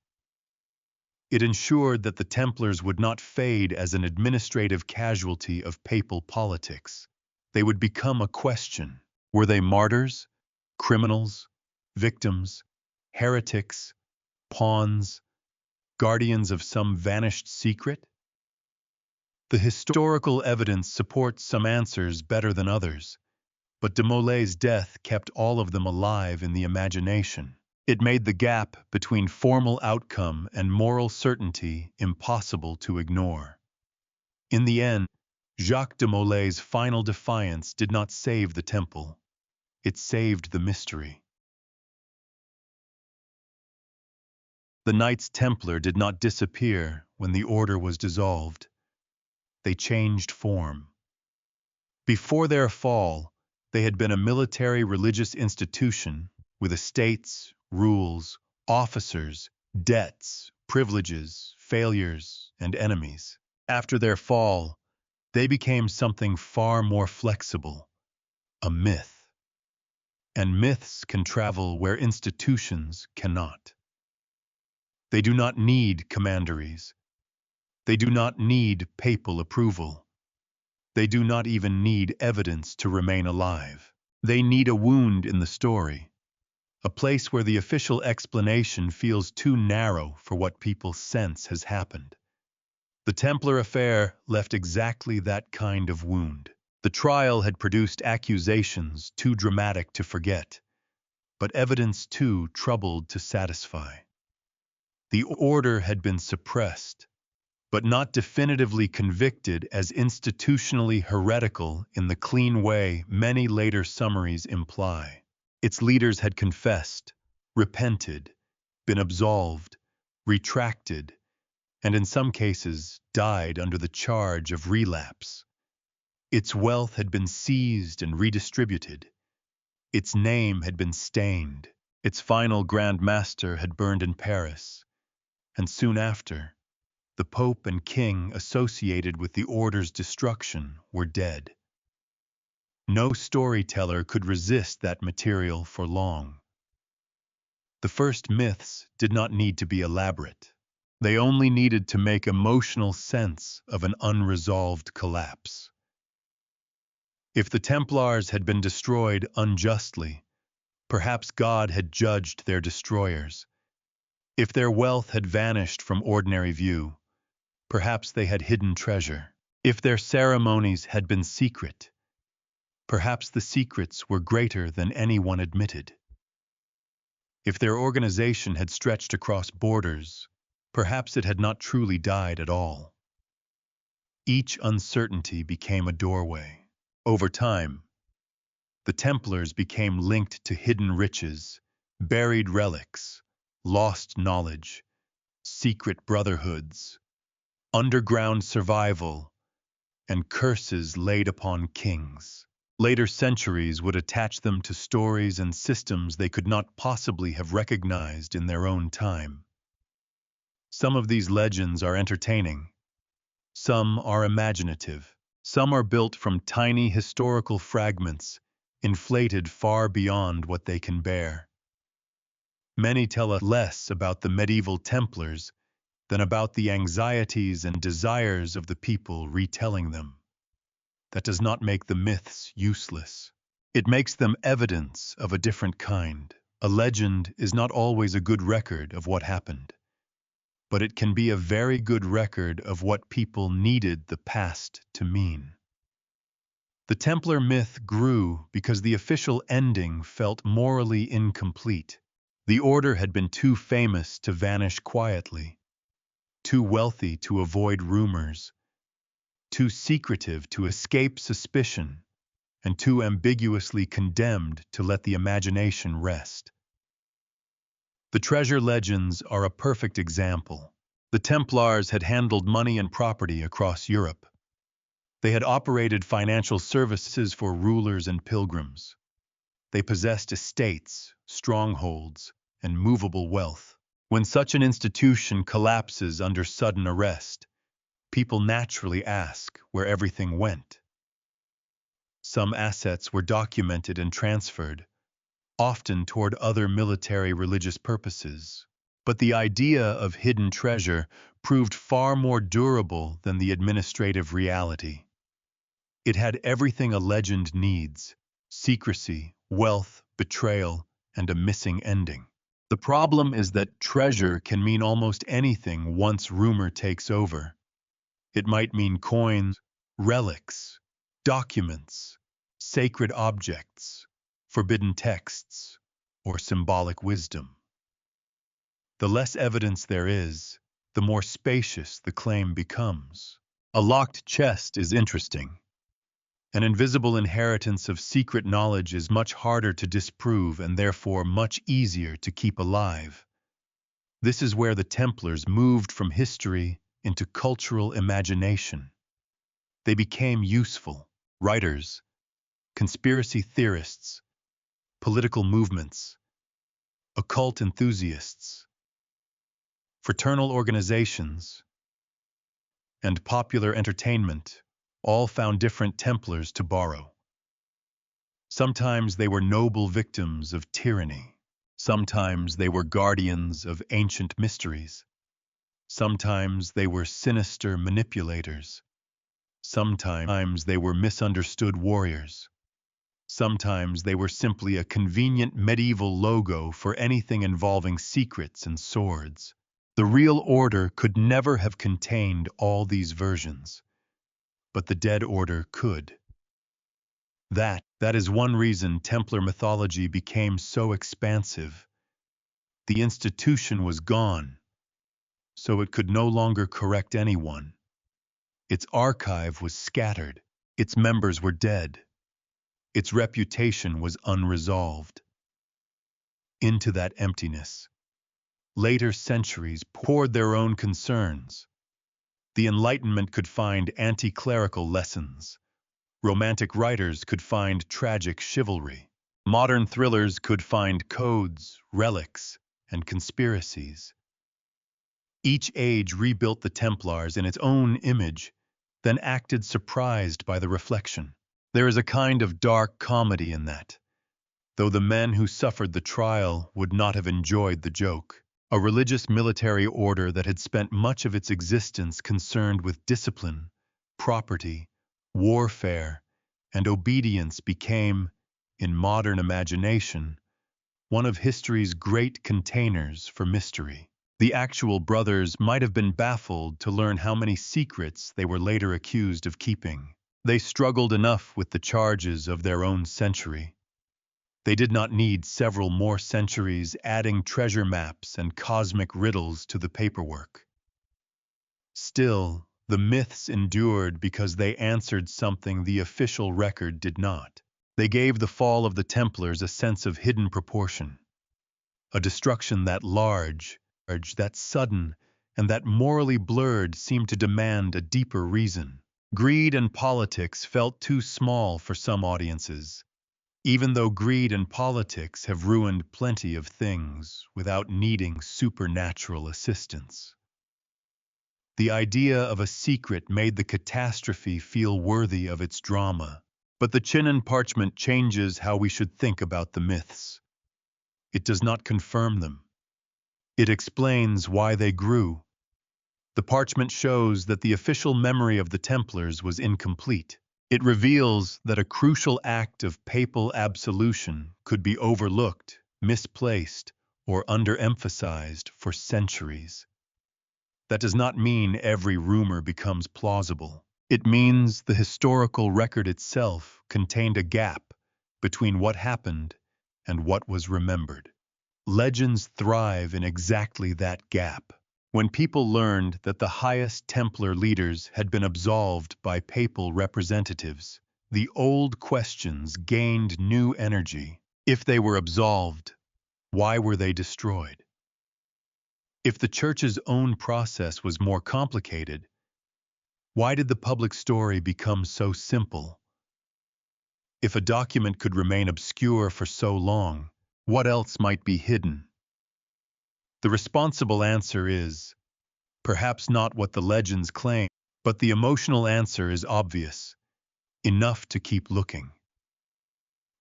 It ensured that the Templars would not fade as an administrative casualty of papal politics. They would become a question. Were they martyrs, criminals, victims, heretics, pawns, guardians of some vanished secret? The historical evidence supports some answers better than others, but de Molay's death kept all of them alive in the imagination. It made the gap between formal outcome and moral certainty impossible to ignore. In the end, Jacques de Molay's final defiance did not save the temple. It saved the mystery. The Knights Templar did not disappear when the order was dissolved. They changed form. Before their fall, they had been a military religious institution with estates, rules, officers, debts, privileges, failures, and enemies. After their fall, they became something far more flexible: a myth. And myths can travel where institutions cannot. They do not need commanderies. They do not need papal approval. They do not even need evidence to remain alive. They need a wound in the story, a place where the official explanation feels too narrow for what people sense has happened. The Templar affair left exactly that kind of wound. The trial had produced accusations too dramatic to forget, but evidence too troubled to satisfy. The order had been suppressed, but not definitively convicted as institutionally heretical in the clean way many later summaries imply. Its leaders had confessed, repented, been absolved, retracted, and in some cases died under the charge of relapse. Its wealth had been seized and redistributed. Its name had been stained. Its final Grand Master had burned in Paris. And soon after, the Pope and King associated with the order's destruction were dead. No storyteller could resist that material for long. The first myths did not need to be elaborate. They only needed to make emotional sense of an unresolved collapse. If the Templars had been destroyed unjustly, perhaps God had judged their destroyers. If their wealth had vanished from ordinary view, perhaps they had hidden treasure. If their ceremonies had been secret, perhaps the secrets were greater than anyone admitted. If their organization had stretched across borders, perhaps it had not truly died at all. Each uncertainty became a doorway. Over time, the Templars became linked to hidden riches, buried relics, lost knowledge, secret brotherhoods, underground survival, and curses laid upon kings. Later centuries would attach them to stories and systems they could not possibly have recognized in their own time. Some of these legends are entertaining. Some are imaginative. Some are built from tiny historical fragments, inflated far beyond what they can bear. Many tell us less about the medieval Templars than about the anxieties and desires of the people retelling them. That does not make the myths useless. It makes them evidence of a different kind. A legend is not always a good record of what happened, but it can be a very good record of what people needed the past to mean. The Templar myth grew because the official ending felt morally incomplete. The order had been too famous to vanish quietly, too wealthy to avoid rumors, too secretive to escape suspicion, and too ambiguously condemned to let the imagination rest. The treasure legends are a perfect example. The Templars had handled money and property across Europe. They had operated financial services for rulers and pilgrims. They possessed estates, strongholds, and movable wealth. When such an institution collapses under sudden arrest, people naturally ask where everything went. Some assets were documented and transferred, often toward other military religious purposes. But the idea of hidden treasure proved far more durable than the administrative reality. It had everything a legend needs: secrecy, wealth, betrayal, and a missing ending. The problem is that treasure can mean almost anything once rumor takes over. It might mean coins, relics, documents, sacred objects, forbidden texts, or symbolic wisdom. The less evidence there is, the more spacious the claim becomes. A locked chest is interesting. An invisible inheritance of secret knowledge is much harder to disprove and therefore much easier to keep alive. This is where the Templars moved from history into cultural imagination. They became useful writers, conspiracy theorists, political movements, occult enthusiasts, fraternal organizations, and popular entertainment all found different Templars to borrow. Sometimes they were noble victims of tyranny. Sometimes they were guardians of ancient mysteries. Sometimes they were sinister manipulators. Sometimes they were misunderstood warriors. Sometimes they were simply a convenient medieval logo for anything involving secrets and swords. The real order could never have contained all these versions, but the dead order could. That is one reason Templar mythology became so expansive. The institution was gone, so it could no longer correct anyone. Its archive was scattered. Its members were dead. Its reputation was unresolved. Into that emptiness, Later centuries poured their own concerns. The Enlightenment could find anti-clerical lessons. Romantic writers could find tragic chivalry. Modern thrillers could find codes, relics, and conspiracies. Each age rebuilt the Templars in its own image, then acted surprised by the reflection. There is a kind of dark comedy in that, though the men who suffered the trial would not have enjoyed the joke. A religious military order that had spent much of its existence concerned with discipline, property, warfare, and obedience became, in modern imagination, one of history's great containers for mystery. The actual brothers might have been baffled to learn how many secrets they were later accused of keeping. They struggled enough with the charges of their own century. They did not need several more centuries adding treasure maps and cosmic riddles to the paperwork. Still, the myths endured because they answered something the official record did not. They gave the fall of the Templars a sense of hidden proportion, a destruction that large, that sudden, and that morally blurred seemed to demand a deeper reason. Greed and politics felt too small for some audiences, even though greed and politics have ruined plenty of things without needing supernatural assistance. The idea of a secret made the catastrophe feel worthy of its drama, but the Chinon Parchment changes how we should think about the myths. It does not confirm them. It explains why they grew. The parchment shows that the official memory of the Templars was incomplete. It reveals that a crucial act of papal absolution could be overlooked, misplaced, or underemphasized for centuries. That does not mean every rumor becomes plausible. It means the historical record itself contained a gap between what happened and what was remembered. Legends thrive in exactly that gap. When people learned that the highest Templar leaders had been absolved by papal representatives, the old questions gained new energy. If they were absolved, why were they destroyed? If the Church's own process was more complicated, why did the public story become so simple? If a document could remain obscure for so long, what else might be hidden? The responsible answer is, perhaps not what the legends claim, but the emotional answer is obvious, enough to keep looking.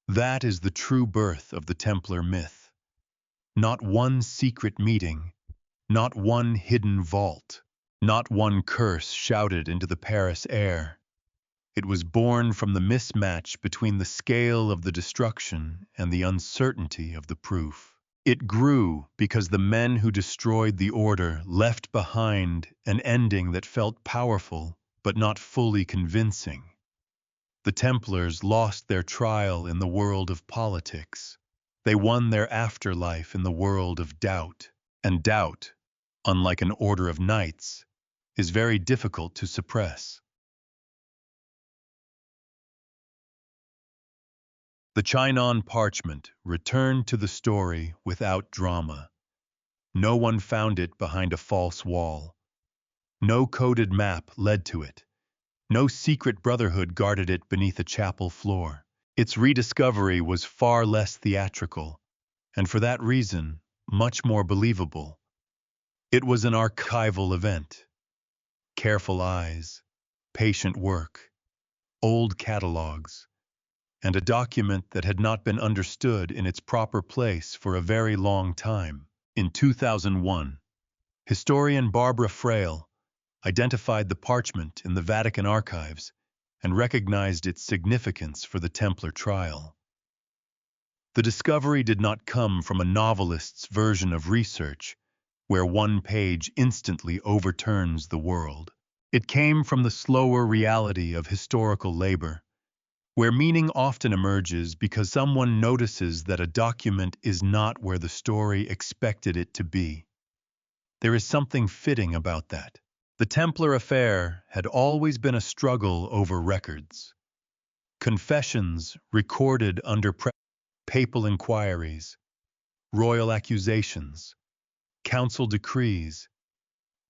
That is the true birth of the Templar myth. Not one secret meeting, not one hidden vault, not one curse shouted into the Paris air. It was born from the mismatch between the scale of the destruction and the uncertainty of the proof. It grew because the men who destroyed the order left behind an ending that felt powerful but not fully convincing. The Templars lost their trial in the world of politics. They won their afterlife in the world of doubt. And doubt, unlike an order of knights, is very difficult to suppress. The Chinon Parchment returned to the story without drama. No one found it behind a false wall. No coded map led to it. No secret brotherhood guarded it beneath a chapel floor. Its rediscovery was far less theatrical, and for that reason, much more believable. It was an archival event. Careful eyes, patient work, old catalogs, and a document that had not been understood in its proper place for a very long time. In 2001, historian Barbara Frail identified the parchment in the Vatican archives and recognized its significance for the Templar trial. The discovery did not come from a novelist's version of research, where one page instantly overturns the world. It came from the slower reality of historical labor, where meaning often emerges because someone notices that a document is not where the story expected it to be. There is something fitting about that. The Templar affair had always been a struggle over records. Confessions recorded under papal inquiries, royal accusations, council decrees,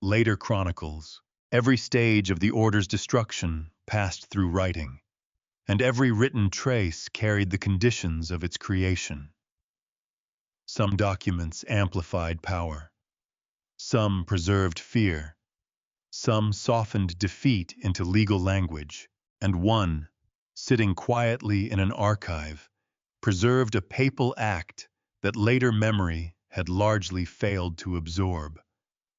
later chronicles. Every stage of the order's destruction passed through writing, and every written trace carried the conditions of its creation. Some documents amplified power, some preserved fear, some softened defeat into legal language, and one, sitting quietly in an archive, preserved a papal act that later memory had largely failed to absorb.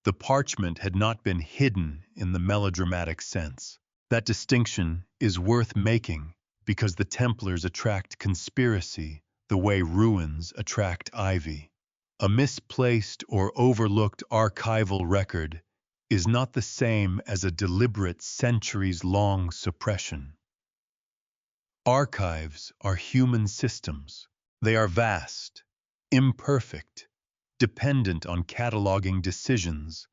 The parchment had not been hidden in the melodramatic sense. That distinction is worth making because the Templars attract conspiracy the way ruins attract ivy. A misplaced or overlooked archival record is not the same as a deliberate centuries-long suppression. Archives are human systems. They are vast, imperfect, dependent on cataloging decisions,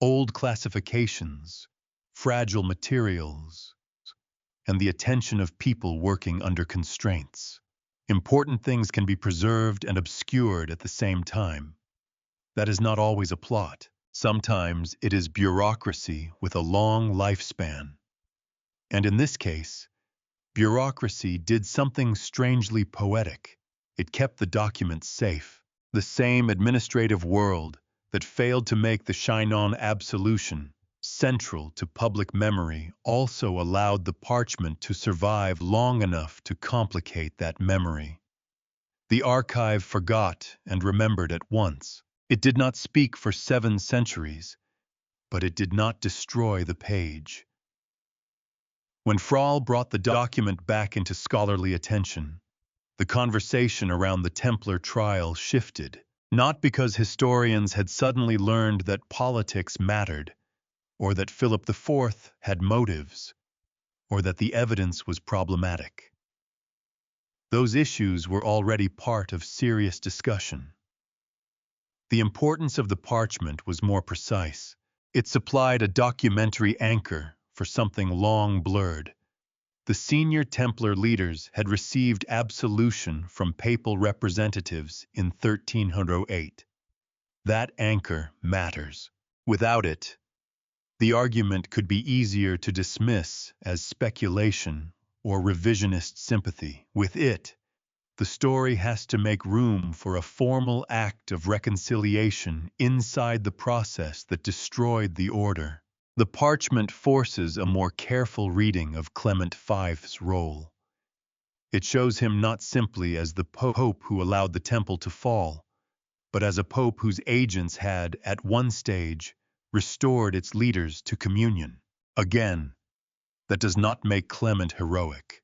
old classifications, fragile materials, and the attention of people working under constraints. Important things can be preserved and obscured at the same time. That is not always a plot. Sometimes it is bureaucracy with a long lifespan. And in this case, bureaucracy did something strangely poetic. It kept the documents safe. The same administrative world that failed to make the Chinon Absolution central to public memory also allowed the parchment to survive long enough to complicate that memory. The archive forgot and remembered at once. It did not speak for 7 centuries, but it did not destroy the page. When Frahl brought the document back into scholarly attention, the conversation around the Templar trial shifted, not because historians had suddenly learned that politics mattered, or that Philip IV had motives, or that the evidence was problematic. Those issues were already part of serious discussion. The importance of the parchment was more precise. It supplied a documentary anchor for something long blurred. The senior Templar leaders had received absolution from papal representatives in 1308. That anchor matters. Without it, the argument could be easier to dismiss as speculation or revisionist sympathy. With it, the story has to make room for a formal act of reconciliation inside the process that destroyed the order. The parchment forces a more careful reading of Clement V's role. It shows him not simply as the pope who allowed the temple to fall, but as a pope whose agents had, at one stage, restored its leaders to communion. Again, that does not make Clement heroic.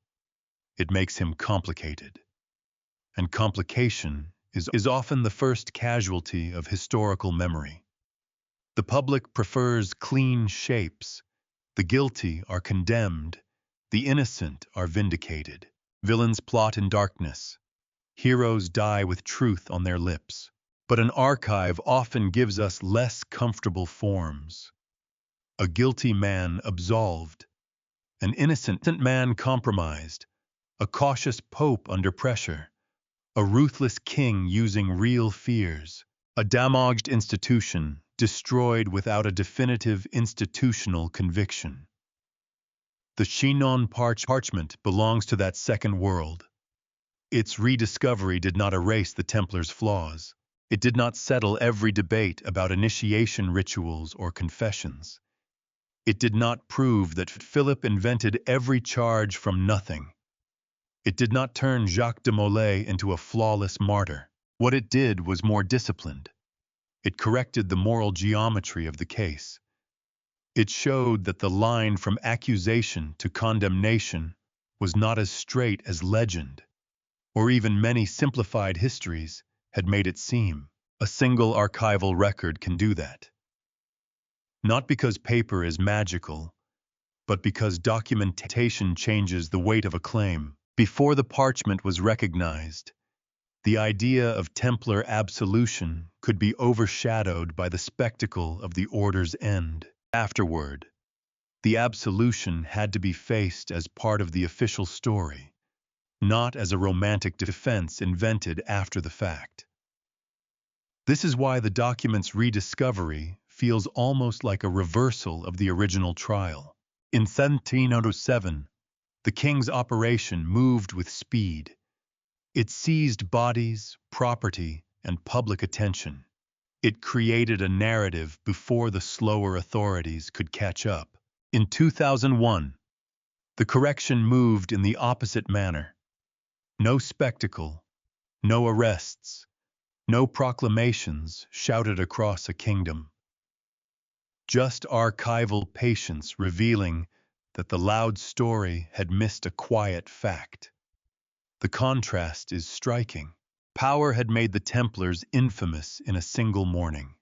It makes him complicated. And complication is often the first casualty of historical memory. The public prefers clean shapes. The guilty are condemned. The innocent are vindicated. Villains plot in darkness. Heroes die with truth on their lips. But an archive often gives us less comfortable forms. A guilty man absolved. An innocent man compromised. A cautious pope under pressure. A ruthless king using real fears. A damaged institution destroyed without a definitive institutional conviction. The Chinon Parchment belongs to that second world. Its rediscovery did not erase the Templars' flaws. It did not settle every debate about initiation rituals or confessions. It did not prove that Philip invented every charge from nothing. It did not turn Jacques de Molay into a flawless martyr. What it did was more disciplined. It corrected the moral geometry of the case. It showed that the line from accusation to condemnation was not as straight as legend, or even many simplified histories had made it seem. A single archival record can do that. Not because paper is magical, but because documentation changes the weight of a claim. Before the parchment was recognized, the idea of Templar absolution could be overshadowed by the spectacle of the order's end. Afterward, the absolution had to be faced as part of the official story, not as a romantic defense invented after the fact. This is why the document's rediscovery feels almost like a reversal of the original trial. In 1707, the king's operation moved with speed. It seized bodies, property, and public attention. It created a narrative before the slower authorities could catch up. In 2001, the correction moved in the opposite manner. No spectacle, no arrests, no proclamations shouted across a kingdom. Just archival patience revealing that the loud story had missed a quiet fact. The contrast is striking. Power had made the Templars infamous in a single morning.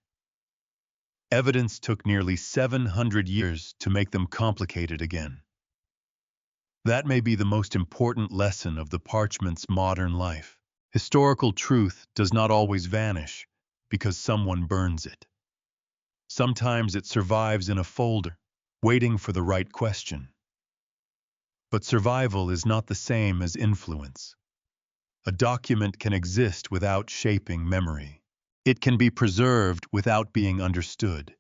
Evidence took nearly 700 years to make them complicated again. That may be the most important lesson of the Parchment's modern life. Historical truth does not always vanish because someone burns it. Sometimes it survives in a folder, waiting for the right question. But survival is not the same as influence. A document can exist without shaping memory. It can be preserved without being understood.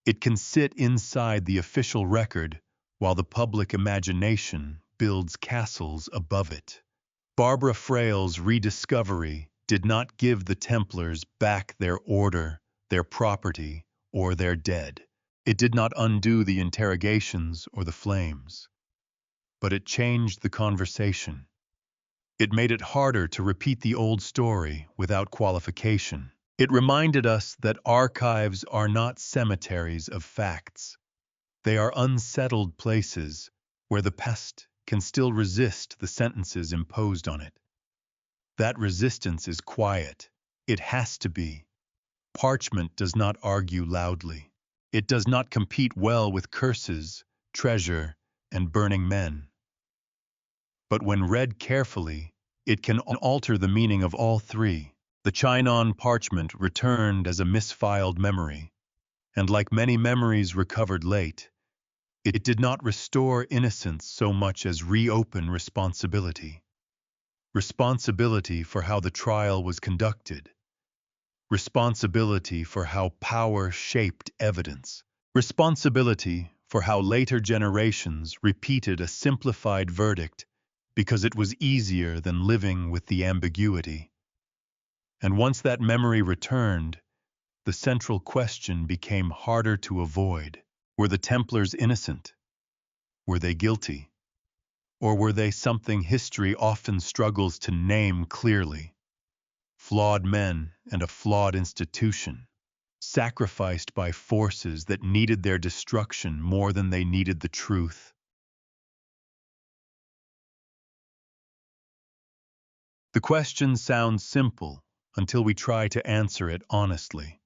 It can sit inside the official record while the public imagination builds castles above it. Barbara Frail's rediscovery did not give the Templars back their order, their property, or their dead. It did not undo the interrogations or the flames. But it changed the conversation. It made it harder to repeat the old story without qualification. It reminded us that archives are not cemeteries of facts. They are unsettled places where the past can still resist the sentences imposed on it. That resistance is quiet. It has to be. Parchment does not argue loudly. It does not compete well with curses, treasure, and burning men. But when read carefully, it can alter the meaning of all three. The Chinon Parchment returned as a misfiled memory, and like many memories recovered late, it did not restore innocence so much as reopen responsibility. Responsibility for how the trial was conducted. Responsibility for how power shaped evidence. Responsibility for how later generations repeated a simplified verdict because it was easier than living with the ambiguity. And once that memory returned, the central question became harder to avoid. Were the Templars innocent? Were they guilty? Or were they something history often struggles to name clearly? Flawed men and a flawed institution, sacrificed by forces that needed their destruction more than they needed the truth. The question sounds simple until we try to answer it honestly.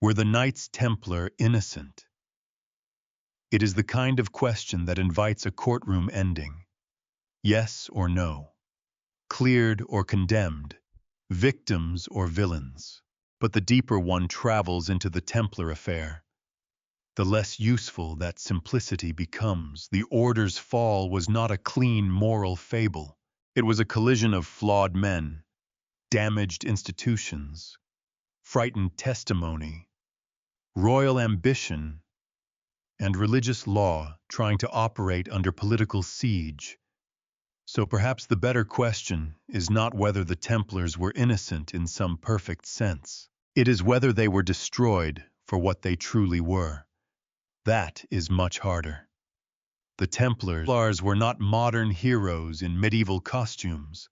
Were the Knights Templar innocent? It is the kind of question that invites a courtroom ending. Yes or no. Cleared or condemned. Victims or villains. But the deeper one travels into the Templar affair. The less useful that simplicity becomes. The Order's fall was not a clean moral fable. It was a collision of flawed men, damaged institutions, frightened testimony, royal ambition, and religious law trying to operate under political siege. So perhaps the better question is not whether the Templars were innocent in some perfect sense. It is whether they were destroyed for what they truly were. That is much harder. The Templars were not modern heroes in medieval costumes.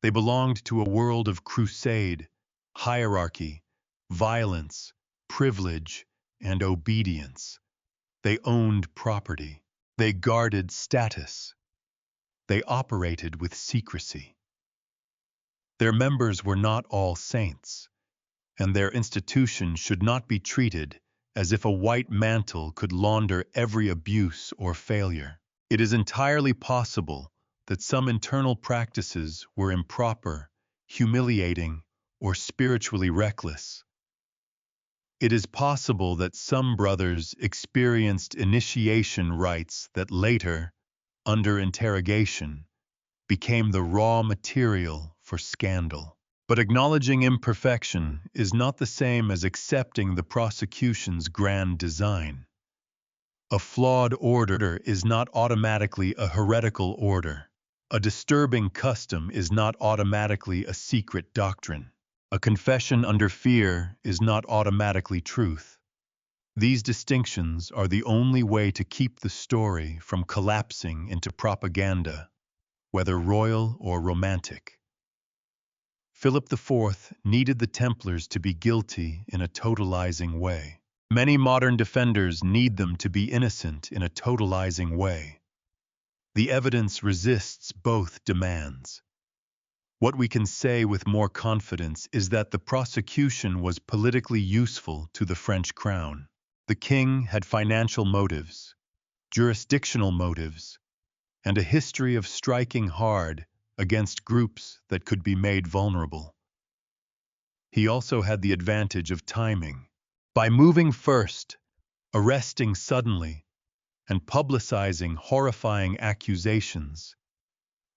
They belonged to a world of crusade, hierarchy, violence, privilege, and obedience. They owned property. They guarded status. They operated with secrecy. Their members were not all saints, and their institution should not be treated as if a white mantle could launder every abuse or failure. It is entirely possible that some internal practices were improper, humiliating, or spiritually reckless. It is possible that some brothers experienced initiation rites that later, under interrogation, became the raw material for scandal. But acknowledging imperfection is not the same as accepting the prosecution's grand design. A flawed order is not automatically a heretical order. A disturbing custom is not automatically a secret doctrine. A confession under fear is not automatically truth. These distinctions are the only way to keep the story from collapsing into propaganda, whether royal or romantic. Philip IV needed the Templars to be guilty in a totalizing way. Many modern defenders need them to be innocent in a totalizing way. The evidence resists both demands. What we can say with more confidence is that the prosecution was politically useful to the French crown. The king had financial motives, jurisdictional motives, and a history of striking hard against groups that could be made vulnerable. He also had the advantage of timing. By moving first, arresting suddenly, and publicizing horrifying accusations,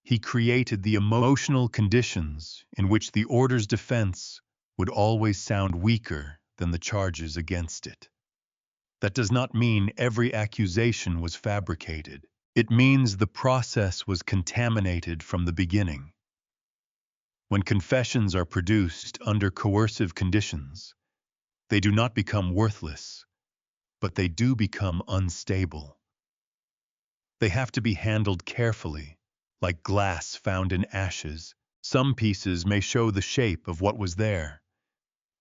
he created the emotional conditions in which the order's defense would always sound weaker than the charges against it. That does not mean every accusation was fabricated. It means the process was contaminated from the beginning. When confessions are produced under coercive conditions, they do not become worthless, but they do become unstable. They have to be handled carefully, like glass found in ashes. Some pieces may show the shape of what was there.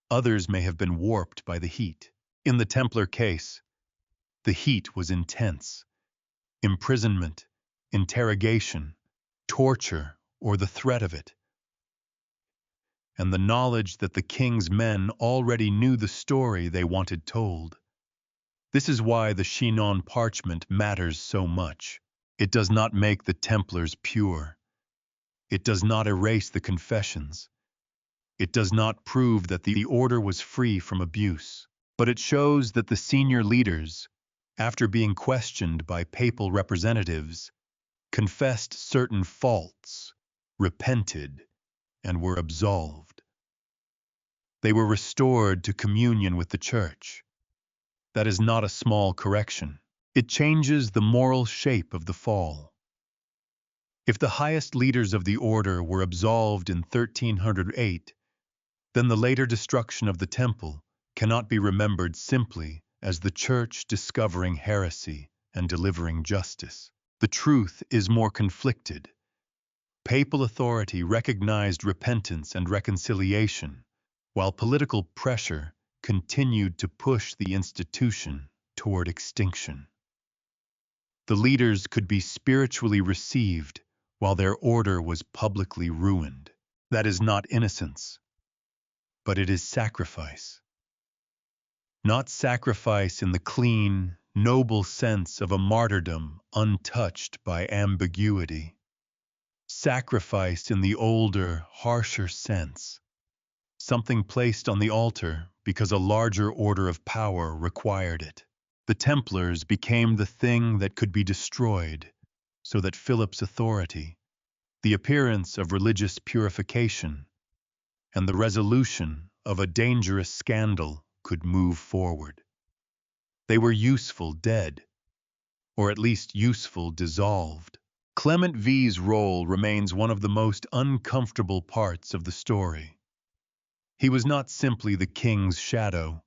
Others may have been warped by the heat. In the Templar case, the heat was intense. Imprisonment, interrogation, torture, or the threat of it. And the knowledge that the king's men already knew the story they wanted told. This is why the Chinon Parchment matters so much. It does not make the Templars pure. It does not erase the confessions. It does not prove that the order was free from abuse. But it shows that the senior leaders, after being questioned by papal representatives, confessed certain faults, repented, and were absolved. They were restored to communion with the Church. That is not a small correction. It changes the moral shape of the fall. If the highest leaders of the order were absolved in 1308, then the later destruction of the temple cannot be remembered simply as the Church discovering heresy and delivering justice. The truth is more conflicted. Papal authority recognized repentance and reconciliation, while political pressure continued to push the institution toward extinction. The leaders could be spiritually received while their order was publicly ruined. That is not innocence, but it is sacrifice. Not sacrifice in the clean, noble sense of a martyrdom untouched by ambiguity. Sacrifice in the older, harsher sense. Something placed on the altar because a larger order of power required it. The Templars became the thing that could be destroyed, so that Philip's authority, the appearance of religious purification, and the resolution of a dangerous scandal could move forward. They were useful dead, or at least useful dissolved. Clement V's role remains one of the most uncomfortable parts of the story. He was not simply the king's shadow,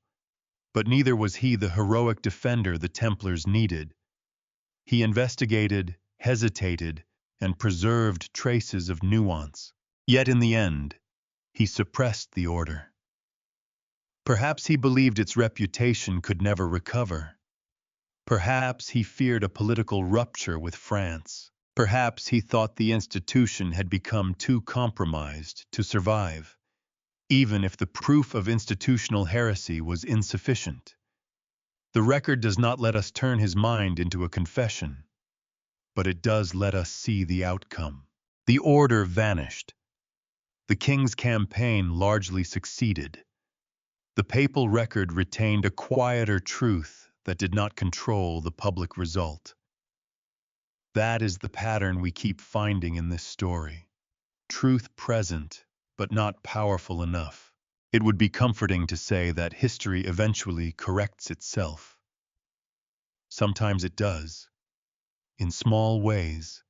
but neither was he the heroic defender the Templars needed. He investigated, hesitated, and preserved traces of nuance. Yet in the end, he suppressed the order. Perhaps he believed its reputation could never recover. Perhaps he feared a political rupture with France. Perhaps he thought the institution had become too compromised to survive, even if the proof of institutional heresy was insufficient. The record does not let us turn his mind into a confession, but it does let us see the outcome. The order vanished. The king's campaign largely succeeded. The papal record retained a quieter truth that did not control the public result. That is the pattern we keep finding in this story. Truth present, but not powerful enough. It would be comforting to say that history eventually corrects itself. Sometimes it does, in small ways.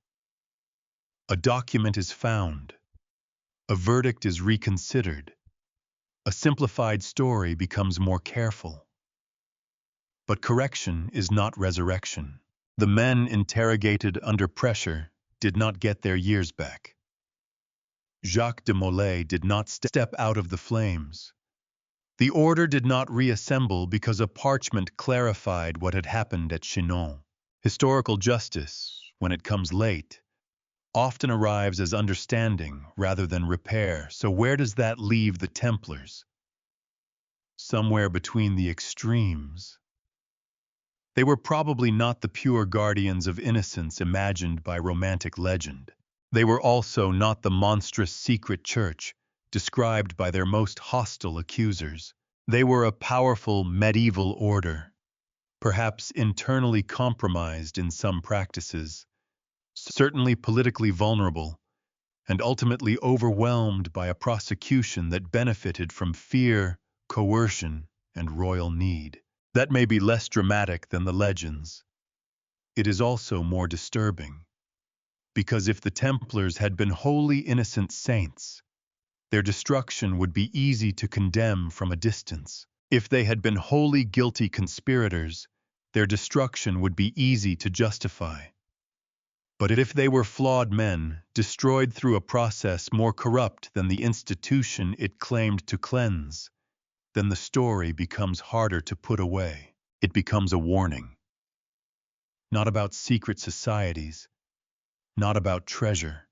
A document is found, a verdict is reconsidered, a simplified story becomes more careful. But correction is not resurrection. The men interrogated under pressure did not get their years back. Jacques de Molay did not step out of the flames. The order did not reassemble because a parchment clarified what had happened at Chinon. Historical justice, when it comes late, often arrives as understanding rather than repair. So where does that leave the Templars? Somewhere between the extremes. They were probably not the pure guardians of innocence imagined by romantic legend. They were also not the monstrous secret church described by their most hostile accusers. They were a powerful medieval order, perhaps internally compromised in some practices, certainly politically vulnerable, and ultimately overwhelmed by a prosecution that benefited from fear, coercion, and royal need. That may be less dramatic than the legends. It is also more disturbing, because if the Templars had been wholly innocent saints, their destruction would be easy to condemn from a distance. If they had been wholly guilty conspirators, their destruction would be easy to justify. But if they were flawed men, destroyed through a process more corrupt than the institution it claimed to cleanse, then the story becomes harder to put away. It becomes a warning. Not about secret societies, not about treasure,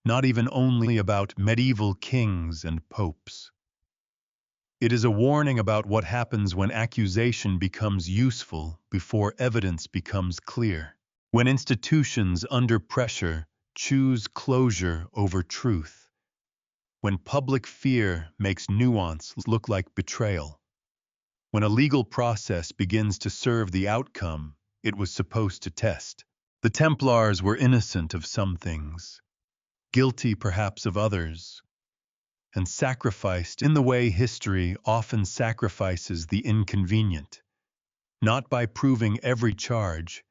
not even only about medieval kings and popes. It is a warning about what happens when accusation becomes useful before evidence becomes clear. When institutions under pressure choose closure over truth. When public fear makes nuance look like betrayal. When a legal process begins to serve the outcome it was supposed to test. The Templars were innocent of some things, guilty perhaps of others, and sacrificed in the way history often sacrifices the inconvenient, not by proving every charge,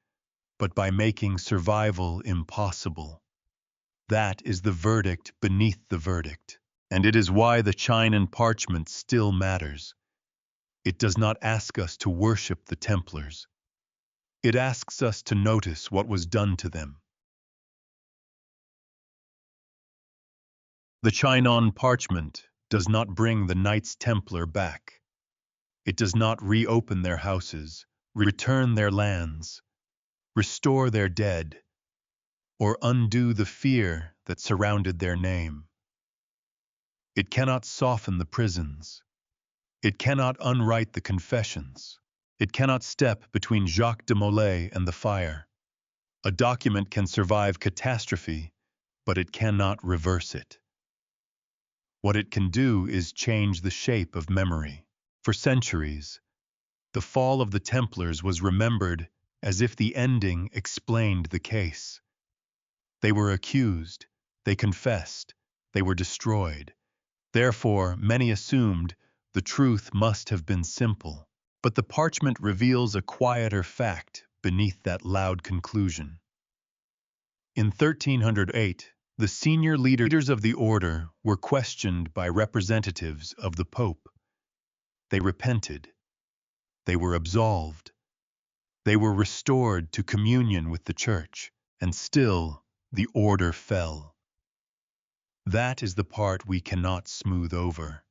but by making survival impossible. That is the verdict beneath the verdict, and it is why the Chinon Parchment still matters. It does not ask us to worship the Templars. It asks us to notice what was done to them. The Chinon Parchment does not bring the Knights Templar back. It does not reopen their houses, return their lands, restore their dead, or undo the fear that surrounded their name. It cannot soften the prisons. It cannot unwrite the confessions. It cannot step between Jacques de Molay and the fire. A document can survive catastrophe, but it cannot reverse it. What it can do is change the shape of memory. For centuries, the fall of the Templars was remembered as if the ending explained the case. They were accused, they confessed, they were destroyed. Therefore, many assumed the truth must have been simple. But the parchment reveals a quieter fact beneath that loud conclusion. In 1308, the senior leaders of the order were questioned by representatives of the Pope. They repented. They were absolved. They were restored to communion with the Church, and still the order fell. That is the part we cannot smooth over.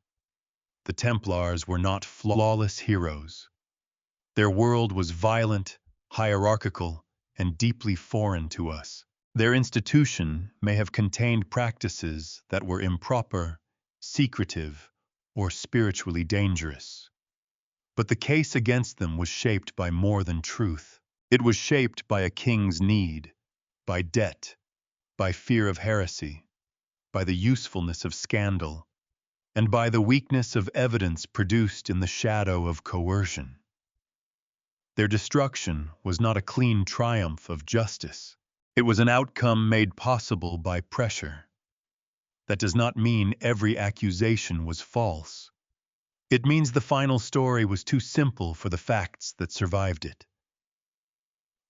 The Templars were not flawless heroes. Their world was violent, hierarchical, and deeply foreign to us. Their institution may have contained practices that were improper, secretive, or spiritually dangerous. But the case against them was shaped by more than truth. It was shaped by a king's need, by debt, by fear of heresy, by the usefulness of scandal, and by the weakness of evidence produced in the shadow of coercion. Their destruction was not a clean triumph of justice. It was an outcome made possible by pressure. That does not mean every accusation was false. It means the final story was too simple for the facts that survived it.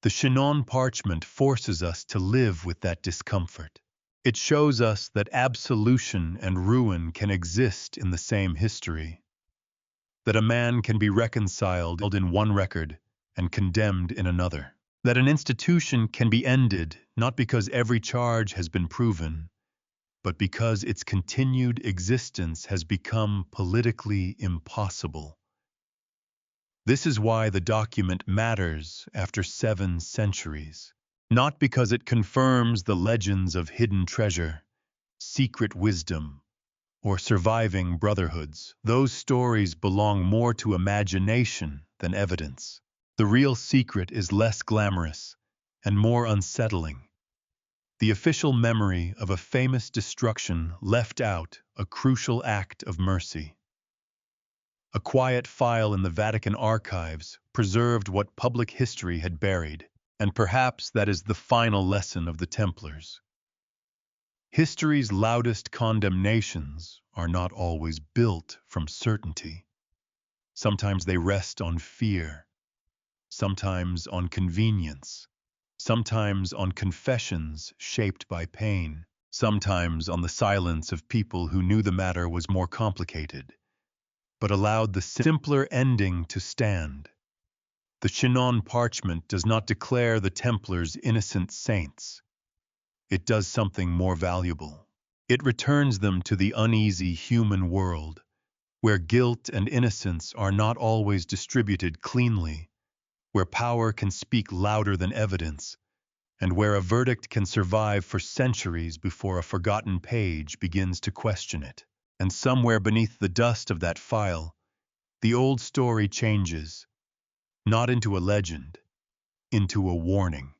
The Chinon Parchment forces us to live with that discomfort. It shows us that absolution and ruin can exist in the same history, that a man can be reconciled in one record and condemned in another, that an institution can be ended not because every charge has been proven, but because its continued existence has become politically impossible. This is why the document matters after 7 centuries, not because it confirms the legends of hidden treasure, secret wisdom, or surviving brotherhoods. Those stories belong more to imagination than evidence. The real secret is less glamorous and more unsettling. The official memory of a famous destruction left out a crucial act of mercy. A quiet file in the Vatican archives preserved what public history had buried, and perhaps that is the final lesson of the Templars. History's loudest condemnations are not always built from certainty. Sometimes they rest on fear, sometimes on convenience, sometimes on confessions shaped by pain, sometimes on the silence of people who knew the matter was more complicated, but allowed the simpler ending to stand. The Chinon Parchment does not declare the Templars innocent saints. It does something more valuable. It returns them to the uneasy human world, where guilt and innocence are not always distributed cleanly, where power can speak louder than evidence, and where a verdict can survive for centuries before a forgotten page begins to question it. And somewhere beneath the dust of that file, the old story changes, not into a legend, into a warning.